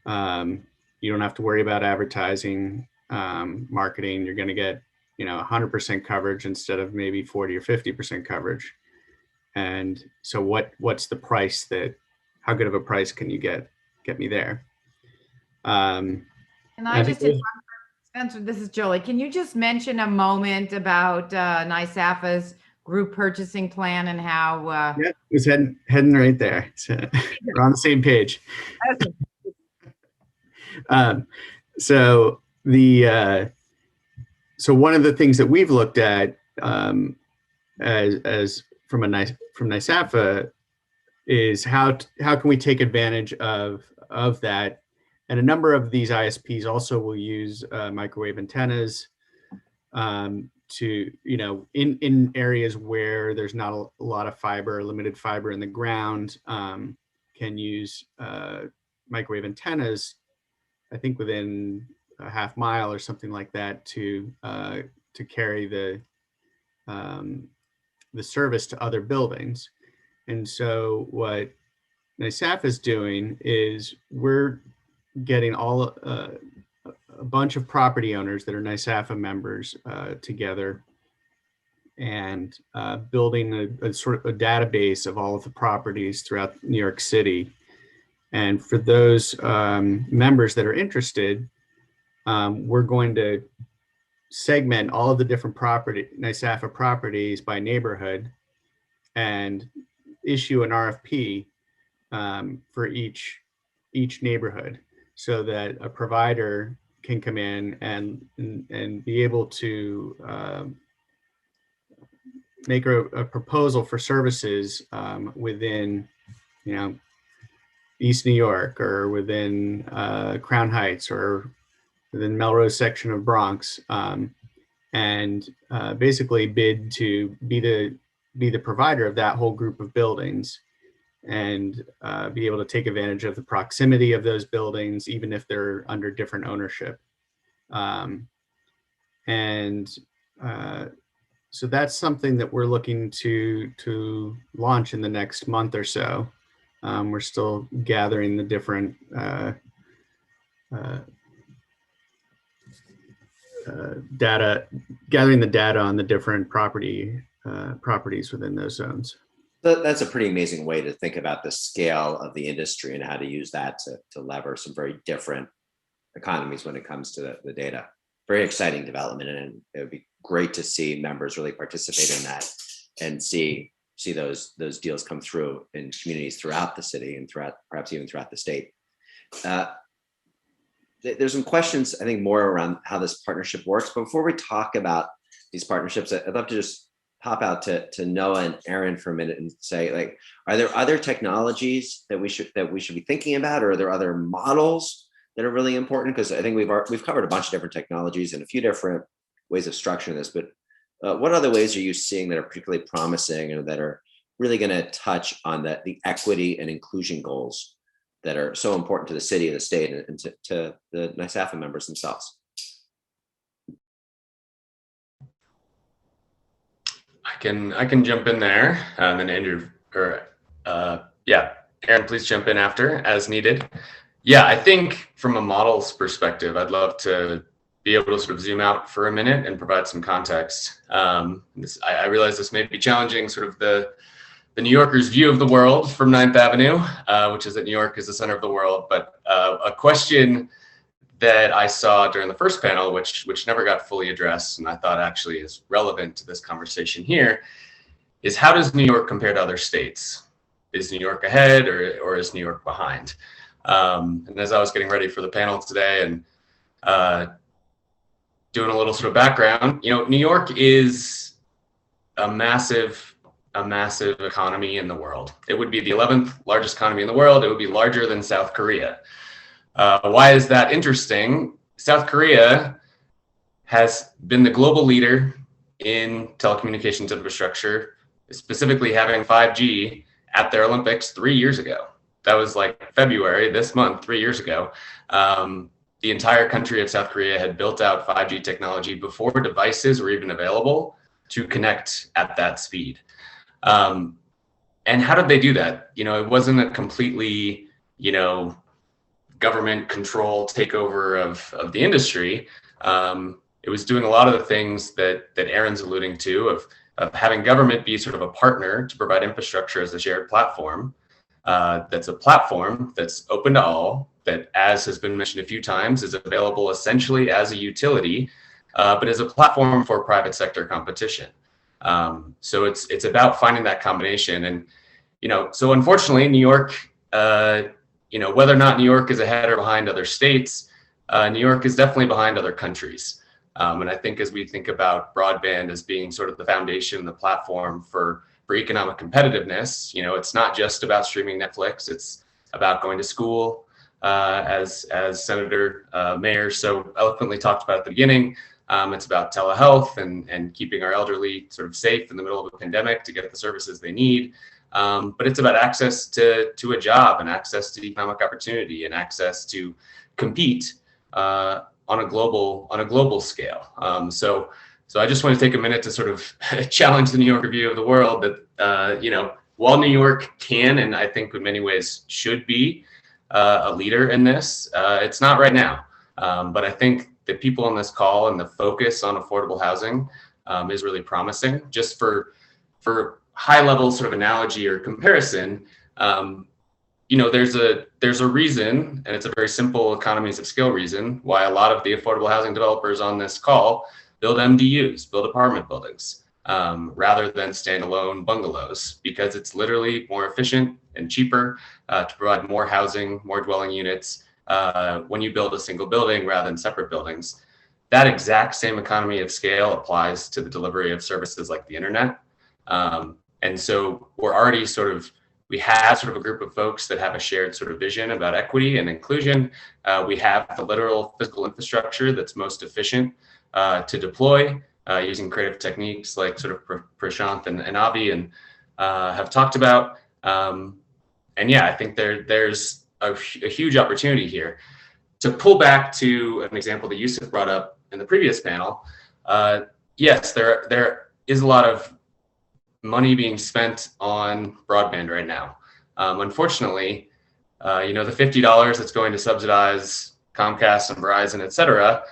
M: you don't have to worry about advertising, marketing. You're going to get, 100% coverage instead of maybe 40 or 50% coverage. And so what's the price how good of a price can you get me there?
A: And Spencer, this is Jolie. Can you just mention a moment about NYSAFAH's group purchasing plan and how?
M: Yeah, it was heading right there. So we're on the same page. So one of the things that we've looked at as from NYSAFAH is how can we take advantage of that. And a number of these ISPs also will use microwave antennas to, in areas where there's not a lot of fiber, limited fiber in the ground, can use microwave antennas, I think within a half mile or something like that, to carry the service to other buildings. And so what NYSAFAH is doing is we're getting a bunch of property owners that are NYSAFAH members together and building a sort of a database of all of the properties throughout New York City. And for those members that are interested, we're going to segment all of the different NYSAFAH properties by neighborhood and issue an RFP for each neighborhood, so that a provider can come in and be able to make a proposal for services within, East New York, or within Crown Heights, or within Melrose section of Bronx, and basically bid to be the provider of that whole group of buildings, and be able to take advantage of the proximity of those buildings, even if they're under different ownership. So that's something that we're looking to launch in the next month or so. We're still gathering the different data on the different properties within those zones.
D: That's a pretty amazing way to think about the scale of the industry and how to use that to lever some very different economies when it comes to the data. very exciting development, and it would be great to see members really participate in that and see those deals come through in communities throughout the city and perhaps even throughout the state. There's some questions, I think, more around how this partnership works. But before we talk about these partnerships, I'd love to just pop out to Noah and Aaron for a minute and say, like, are there other technologies that we should be thinking about, or are there other models that are really important? Because I think we've covered a bunch of different technologies and a few different ways of structuring this, but what other ways are you seeing that are particularly promising or that are really going to touch on the equity and inclusion goals that are so important to the city, the state, and to the NYSAFAH members themselves?
O: I can jump in there, and then Andrew, Aaron, please jump in after as needed. Yeah, I think from a models perspective, I'd love to be able to sort of zoom out for a minute and provide some context. I realize this may be challenging, sort of the New Yorker's view of the world from 9th Avenue, which is that New York is the center of the world. But a question that I saw during the first panel, which never got fully addressed, and I thought actually is relevant to this conversation here, is how does New York compare to other states? Is New York ahead or is New York behind? And as I was getting ready for the panel today and doing a little sort of background, New York is a massive economy in the world. It would be the 11th largest economy in the world. It would be larger than South Korea. Why is that interesting? South Korea has been the global leader in telecommunications infrastructure, specifically having 5G at their Olympics 3 years ago. That was like February this month, 3 years ago. The entire country of South Korea had built out 5G technology before devices were even available to connect at that speed. And how did they do that? It wasn't a completely, government control takeover of the industry. It was doing a lot of the things that Aaron's alluding to of having government be sort of a partner to provide infrastructure as a shared platform. That's a platform that's open to all, that, as has been mentioned a few times, is available essentially as a utility, but as a platform for private sector competition. So it's about finding that combination. And, so unfortunately, New York, whether or not New York is ahead or behind other states, New York is definitely behind other countries. And I think as we think about broadband as being sort of the foundation, the platform for economic competitiveness, it's not just about streaming Netflix. It's about going to school, as Senator Mayer so eloquently talked about at the beginning. It's about telehealth and keeping our elderly sort of safe in the middle of a pandemic to get the services they need. But it's about access to a job and access to economic opportunity and access to compete on a global scale. So I just want to take a minute to sort of challenge the New Yorker view of the world that, while New York can, and I think in many ways should be a leader in this, it's not right now. But I think the people on this call and the focus on affordable housing is really promising. Just for high level sort of analogy or comparison, there's a reason, and it's a very simple economies of scale reason, why a lot of the affordable housing developers on this call build MDUs, build apartment buildings, rather than standalone bungalows, because it's literally more efficient and cheaper to provide more housing, more dwelling units when you build a single building rather than separate buildings. That exact same economy of scale applies to the delivery of services like the internet. And so we have sort of a group of folks that have a shared sort of vision about equity and inclusion. We have the literal physical infrastructure that's most efficient to deploy using creative techniques like sort of Prashant and Avi and have talked about. And yeah, I think there's a huge opportunity here. To pull back to an example that Yusuf brought up in the previous panel, yes, there is a lot of money being spent on broadband right now. Unfortunately, the $50 that's going to subsidize Comcast and Verizon, et cetera,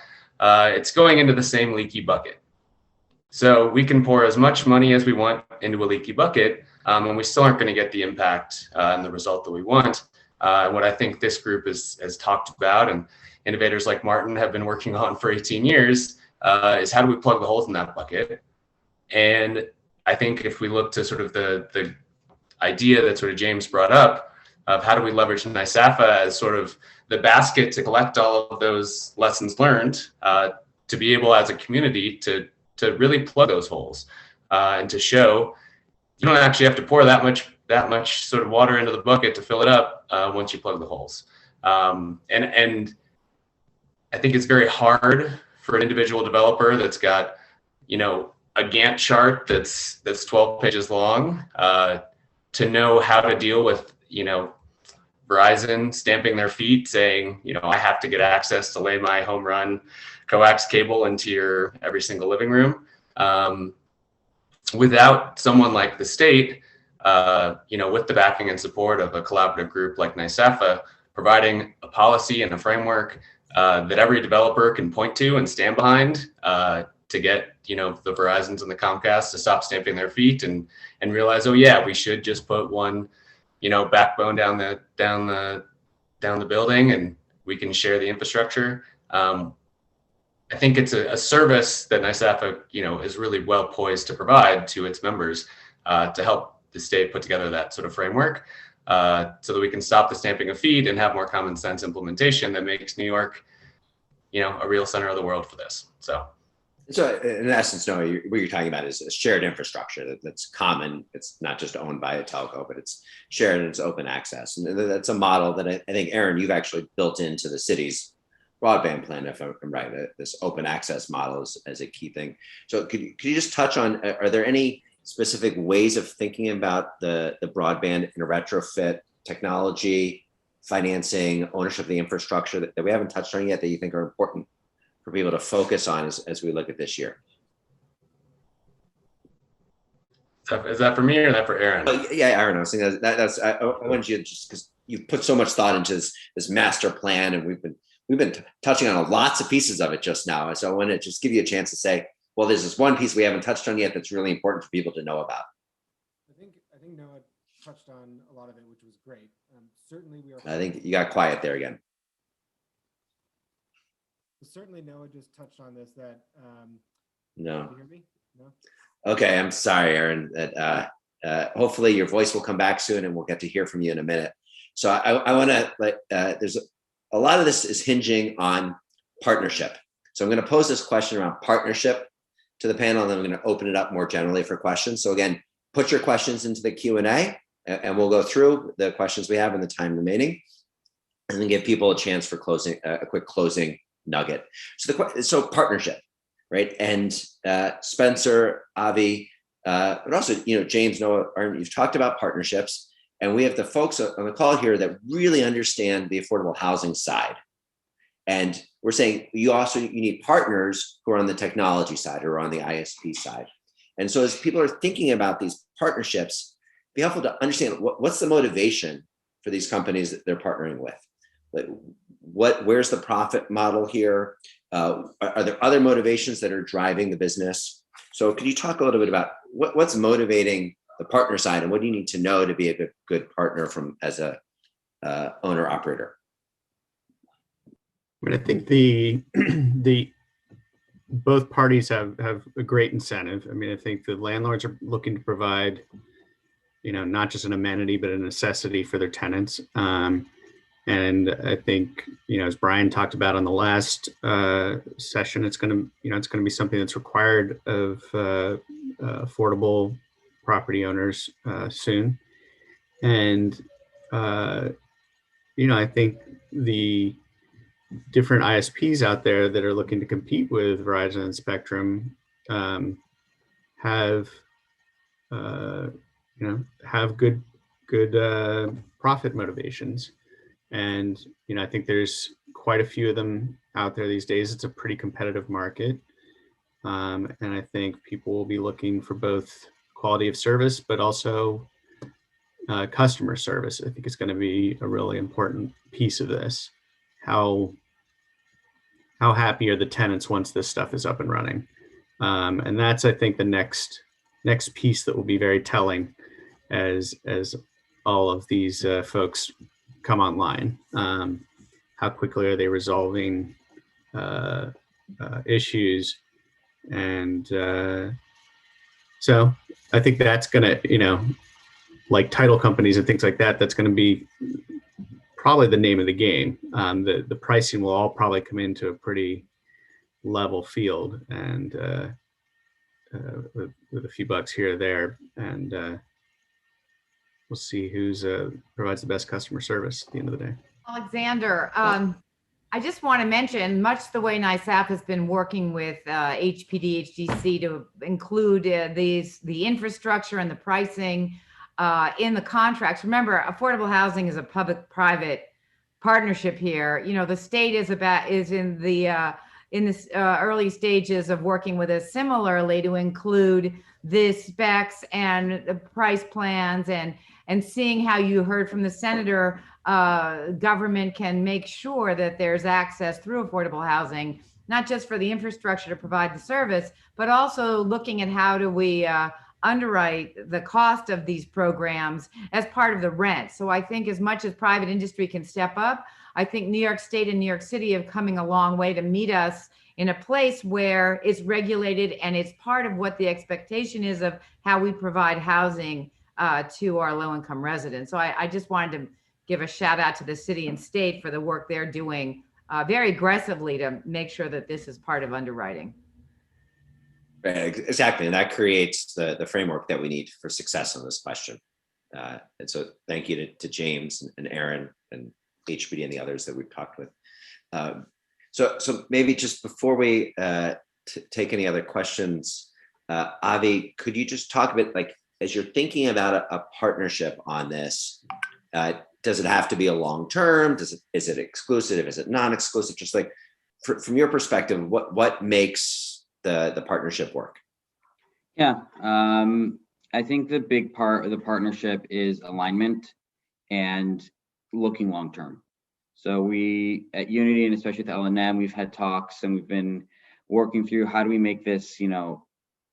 O: it's going into the same leaky bucket. So we can pour as much money as we want into a leaky bucket, and we still aren't going to get the impact and the result that we want. What I think this group has talked about, and innovators like Martin have been working on for 18 years, is how do we plug the holes in that bucket? And I think if we look to sort of the idea that sort of James brought up of how do we leverage NYSAFAH as sort of the basket to collect all of those lessons learned, to be able as a community to really plug those holes, and to show you don't actually have to pour that much sort of water into the bucket to fill it up once you plug the holes. And I think it's very hard for an individual developer that's got, you know, a Gantt chart that's 12 pages long, to know how to deal with, you know, Verizon stamping their feet saying, you know, I have to get access to lay my home run coax cable into your every single living room. Without someone like the state, you know, with the backing and support of a collaborative group like NYSAFAH, providing a policy and a framework that every developer can point to and stand behind, to get, you know, the Verizons and the Comcasts to stop stamping their feet and realize, oh yeah, we should just put one, you know, backbone down the building and we can share the infrastructure. I think it's a service that NYSAFAH, you know, is really well poised to provide to its members, to help the state put together that sort of framework, so that we can stop the stamping of feet and have more common sense implementation that makes New York, you know, a real center of the world for this.
D: So in essence, no, what you're talking about is a shared infrastructure that's common. It's not just owned by a telco, but it's shared and it's open access. And that's a model that I think, Aaron, you've actually built into the city's broadband plan, if I'm right. This open access model as a key thing. So could you just touch on, are there any specific ways of thinking about the broadband in a retrofit, technology, financing, ownership of the infrastructure that we haven't touched on yet that you think are important for people to focus on as we look at this year?
O: Is that for me or is that for Aaron?
D: Yeah, Aaron, I was thinking I wanted you to, just because you put so much thought into this master plan, and we've been touching on lots of pieces of it just now. So I want to just give you a chance to say, well, there's this one piece we haven't touched on yet that's really important for people to know about.
L: I think Noah touched on a lot of it, which was great. Certainly we are.
D: I think you got quiet there again.
L: Certainly Noah just touched on this, that
D: no.
L: Can you hear me? No.
D: Okay, I'm sorry, Aaron. That hopefully your voice will come back soon, and we'll get to hear from you in a minute. So I want to there's a lot of this is hinging on partnership. So I'm going to pose this question around partnership to the panel, and then I'm going to open it up more generally for questions. So again, put your questions into the Q&A, and we'll go through the questions we have in the time remaining, and then give people a chance for closing, a quick closing nugget. So partnership, right? And Spencer, Avi, but also, you know, James, Noah, Arden, you've talked about partnerships, and we have the folks on the call here that really understand the affordable housing side. And we're saying you need partners who are on the technology side or on the ISP side. And so as people are thinking about these partnerships, be helpful to understand what's the motivation for these companies that they're partnering with. Like, where's the profit model here? Are there other motivations that are driving the business? So could you talk a little bit about what's motivating the partner side, and what do you need to know to be a good partner as a owner operator?
M: I mean, I think the both parties have a great incentive. I mean, I think the landlords are looking to provide, you know, not just an amenity, but a necessity for their tenants. And I think, you know, as Brian talked about on the last session, it's going to be something that's required of affordable property owners soon. And, you know, I think the different ISPs out there that are looking to compete with Verizon and Spectrum have good profit motivations. And, you know, I think there's quite a few of them out there these days. It's a pretty competitive market. And I think people will be looking for both quality of service, but also customer service. I think it's going to be a really important piece of this. How happy are the tenants once this stuff is up and running? And that's, I think, the next piece that will be very telling as all of these folks come online. how quickly are they resolving issues. And so I think that's going to, like title companies and things like that, that's going to be probably the name of the game. The pricing will all probably come into a pretty level field, and with a few bucks here or there, and we'll see who's provides the best customer service at the end of the day.
A: Alexander, I just want to mention, much the way NYSAFAH has been working with HPD, HDC to include the infrastructure and the pricing in the contracts. Remember, affordable housing is a public-private partnership here. The state is in the early stages of working with us similarly to include the specs and the price plans, and seeing how you heard from the senator, government can make sure that there's access through affordable housing, not just for the infrastructure to provide the service, but also looking at how do we underwrite the cost of these programs as part of the rent. So I think as much as private industry can step up, I think New York State and New York City have coming a long way to meet us in a place where it's regulated and it's part of what the expectation is of how we provide housing to our low-income residents. So I just wanted to give a shout out to the city and state for the work they're doing very aggressively to make sure that this is part of underwriting.
D: Right, exactly, and that creates the framework that we need for success on this question. And so thank you to James and Aaron and HPD and the others that we've talked with. So maybe just before we take any other questions, Avi, could you just talk a bit, like, as you're thinking about a partnership on this, does it have to be a long term? Is it exclusive? Is it non-exclusive? Just like from your perspective, what makes the partnership work?
N: Yeah, I think the big part of the partnership is alignment and looking long term. So we at Unity, and especially with L&M, we've had talks and we've been working through how do we make this,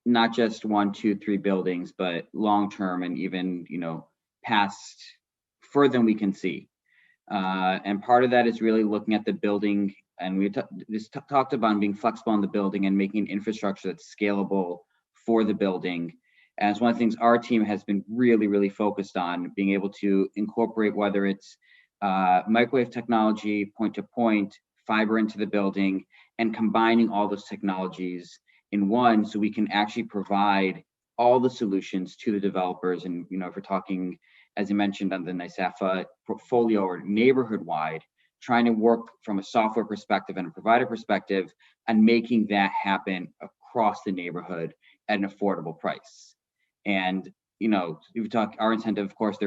N: not just 1, 2, 3 buildings, but long term and even, past further than we can see. And part of that is really looking at the building. And we talked about being flexible in the building and making infrastructure that's scalable for the building. And it's one of the things our team has been really, really focused on, being able to incorporate, whether it's microwave technology, point-to-point, fiber into the building, and combining all those technologies in one, so we can actually provide all the solutions to the developers. And if we're talking, as you mentioned, on the NYSAFAH portfolio or neighborhood-wide, trying to work from a software perspective and a provider perspective and making that happen across the neighborhood at an affordable price. And we talk, our incentive, of course,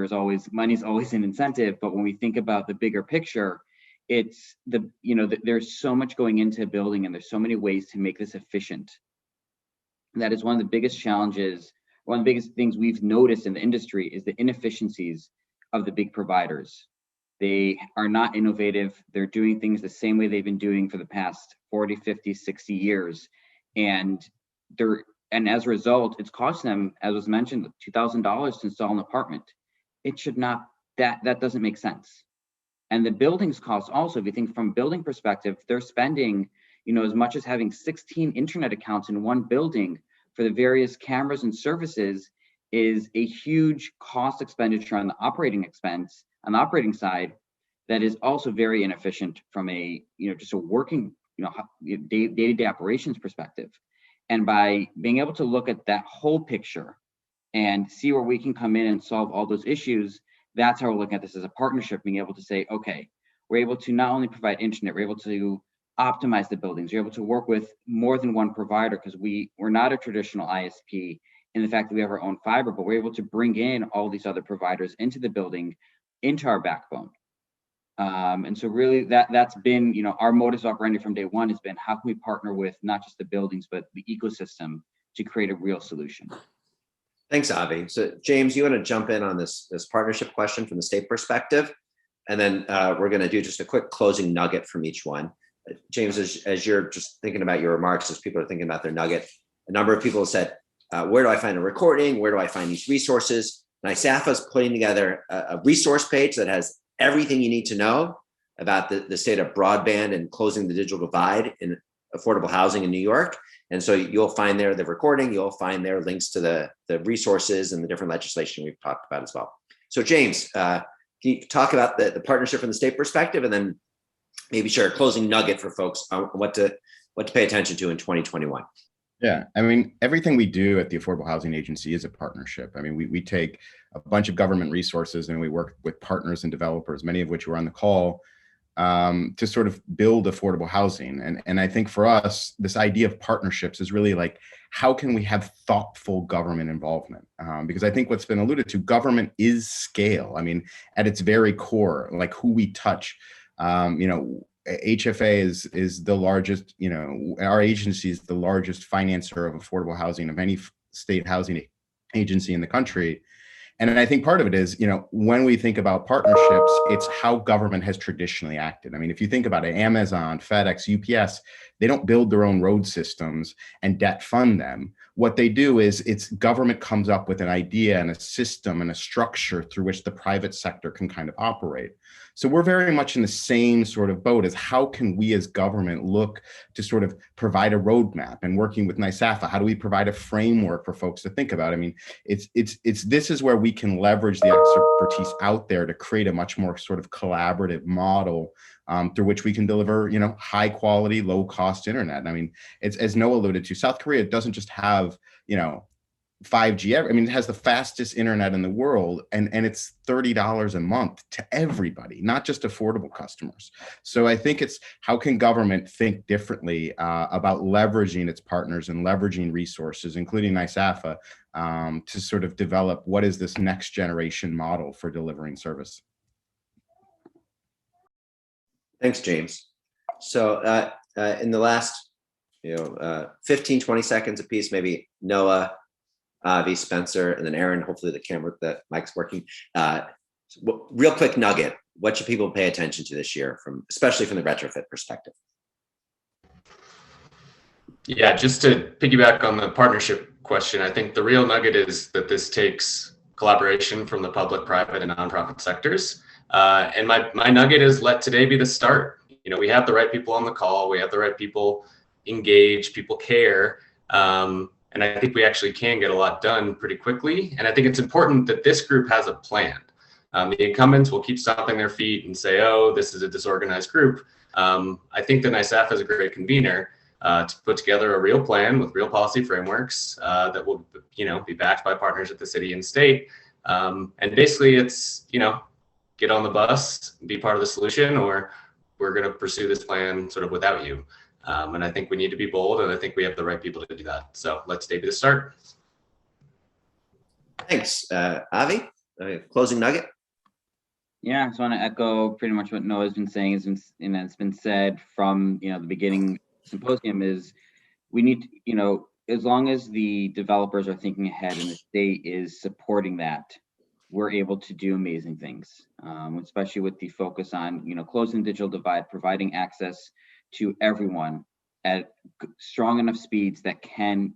N: money's always an incentive, but when we think about the bigger picture, it's there's so much going into building and there's so many ways to make this efficient. And that is one of the biggest challenges, one of the biggest things we've noticed in the industry is the inefficiencies of the big providers. They are not innovative. They're doing things the same way they've been doing for the past 40, 50, 60 years. And as a result, it's cost them, as was mentioned, $2,000 to install an apartment. It should not, that doesn't make sense. And the buildings cost also, if you think from a building perspective, they're spending, as much as having 16 internet accounts in one building for the various cameras and services is a huge cost expenditure on the operating expense, on the operating side, that is also very inefficient from a, just a working, day-to-day operations perspective. And by being able to look at that whole picture and see where we can come in and solve all those issues, that's how we're looking at this as a partnership, being able to say, okay, we're able to not only provide internet, we're able to optimize the buildings, we're able to work with more than one provider, because we're not a traditional ISP in the fact that we have our own fiber, but we're able to bring in all these other providers into the building, into our backbone. And so really that's been, our modus operandi from day one has been, how can we partner with not just the buildings, but the ecosystem to create a real solution?
D: Thanks, Avi. So James, you want to jump in on this partnership question from the state perspective? And then we're going to do just a quick closing nugget from each one. James, as you're just thinking about your remarks, as people are thinking about their nugget, a number of people have said, where do I find a recording? Where do I find these resources? NYSAFAH is putting together a resource page that has everything you need to know about the state of broadband and closing the digital divide in affordable housing in New York. And so you'll find there the recording, you'll find there links to the resources and the different legislation we've talked about as well. So James, can you talk about the partnership from the state perspective, and then maybe share a closing nugget for folks on what to pay attention to in 2021?
K: Yeah, I mean, everything we do at the Affordable Housing Agency is a partnership. I mean, we take a bunch of government resources and we work with partners and developers, many of which were on the call, to sort of build affordable housing. And I think for us, this idea of partnerships is really like, how can we have thoughtful government involvement? Because I think what's been alluded to, government is scale. I mean, at its very core, like who we touch, HFA is the largest, our agency is the largest financer of affordable housing of any state housing agency in the country. And I think part of it is, when we think about partnerships, it's how government has traditionally acted. I mean, if you think about it, Amazon, FedEx, UPS, they don't build their own road systems and debt fund them. What they do is government comes up with an idea and a system and a structure through which the private sector can kind of operate. So we're very much in the same sort of boat as how can we as government look to sort of provide a roadmap, and working with NYSAFAH, how do we provide a framework for folks to think about? I mean, this is where we can leverage the expertise out there to create a much more sort of collaborative model through which we can deliver, high quality, low cost internet. I mean, it's, as Noah alluded to, South Korea doesn't just have, 5G. I mean, it has the fastest internet in the world, and it's $30 a month to everybody, not just affordable customers. So I think it's how can government think differently about leveraging its partners and leveraging resources, including NYSAFAH, to sort of develop what is this next generation model for delivering service.
D: Thanks, James. So in the last 15, 20 seconds apiece, maybe Noah, Avi, Spencer, and then Aaron, hopefully the mic's working. Real quick nugget, what should people pay attention to this year, especially from the retrofit perspective?
O: Yeah, just to piggyback on the partnership question, I think the real nugget is that this takes collaboration from the public, private, and nonprofit sectors. And my nugget is, let today be the start. We have the right people on the call, we have the right people engaged, people care. And I think we actually can get a lot done pretty quickly. And I think it's important that this group has a plan. The incumbents will keep stomping their feet and say, oh, this is a disorganized group. I think that NYSAFAH is a great convener to put together a real plan with real policy frameworks that will, be backed by partners at the city and state. And basically it's, get on the bus, be part of the solution, or we're going to pursue this plan sort of without you. And I think we need to be bold, and I think we have the right people to do that. So let's be the start.
D: Thanks. Avi, closing nugget?
N: Yeah, I just want to echo pretty much what Noah's been saying, and it's been said from the beginning symposium, is we need to, as long as the developers are thinking ahead and the state is supporting that, we're able to do amazing things, especially with the focus on, closing the digital divide, providing access to everyone at strong enough speeds that can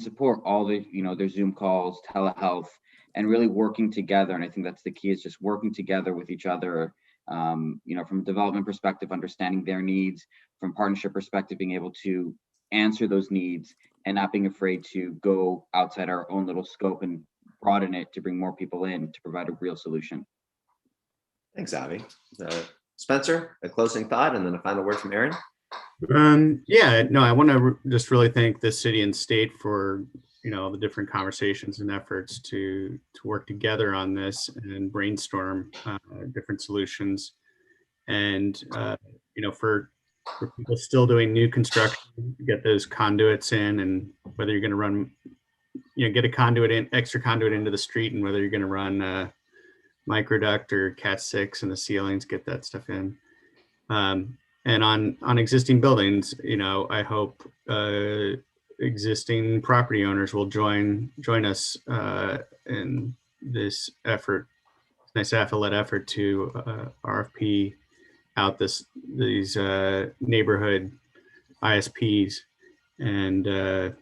N: support all the, their Zoom calls, telehealth, and really working together. And I think that's the key, is just working together with each other, from a development perspective, understanding their needs, from partnership perspective, being able to answer those needs and not being afraid to go outside our own little scope and broaden it to bring more people in to provide a real solution.
D: Thanks, Avi. Spencer, a closing thought, and then a final word from Aaron.
M: I want to just really thank the city and state for the different conversations and efforts to work together on this and brainstorm different solutions. And for people still doing new construction, get those conduits in, and whether you're going to run, get a extra conduit into the street, and whether you're going to run microduct or Cat 6 in the ceilings, get that stuff in. And on existing buildings, I hope existing property owners will join us in this effort, NYSAFAH-led effort to RFP out these neighborhood ISPs. And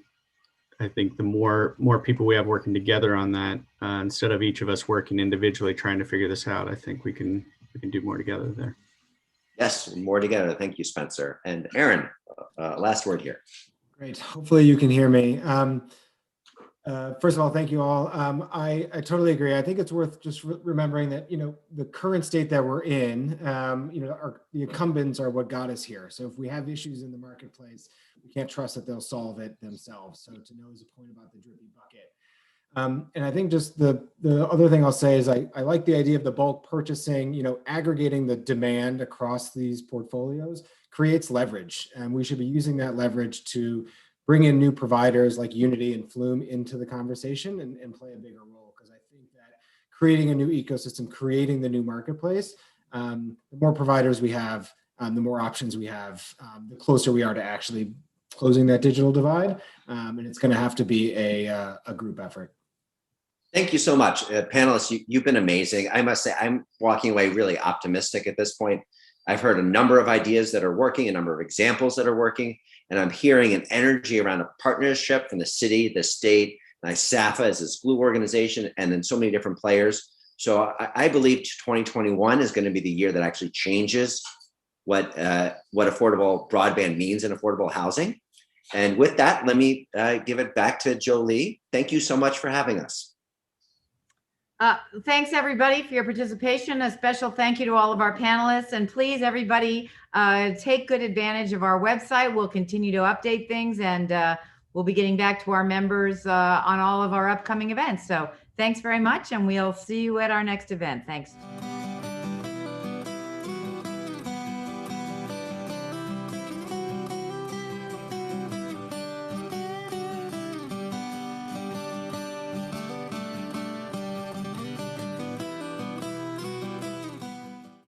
M: I think the more people we have working together on that, instead of each of us working individually trying to figure this out, I think we can do more together there.
D: Yes, more together. Thank you, Spencer. And Aaron, last word here.
L: Great. Hopefully you can hear me. First of all, thank you all. I totally agree. I think it's worth just remembering that, the current state that we're in, the incumbents are what got us here. So if we have issues in the marketplace, we can't trust that they'll solve it themselves. So to know is a point about the drippy bucket. And I think just the other thing I'll say is I like the idea of the bulk purchasing, aggregating the demand across these portfolios creates leverage. And we should be using that leverage to bring in new providers like Unity and Flume into the conversation and play a bigger role. Because I think that creating a new ecosystem, creating the new marketplace, the more providers we have, the more options we have, the closer we are to actually closing that digital divide. And it's going to have to be a group effort.
D: Thank you so much. Panelists, you've been amazing. I must say, I'm walking away really optimistic at this point. I've heard a number of ideas that are working, a number of examples that are working, and I'm hearing an energy around a partnership from the city, the state, NYSAFAH as its glue organization, and then so many different players. So I believe 2021 is going to be the year that actually changes what affordable broadband means in affordable housing. And with that, let me give it back to Jolie. Thank you so much for having us.
A: Thanks everybody for your participation. A special thank you to all of our panelists, and please everybody take good advantage of our website. We'll continue to update things, and we'll be getting back to our members on all of our upcoming events. So thanks very much, and we'll see you at our next event. Thanks.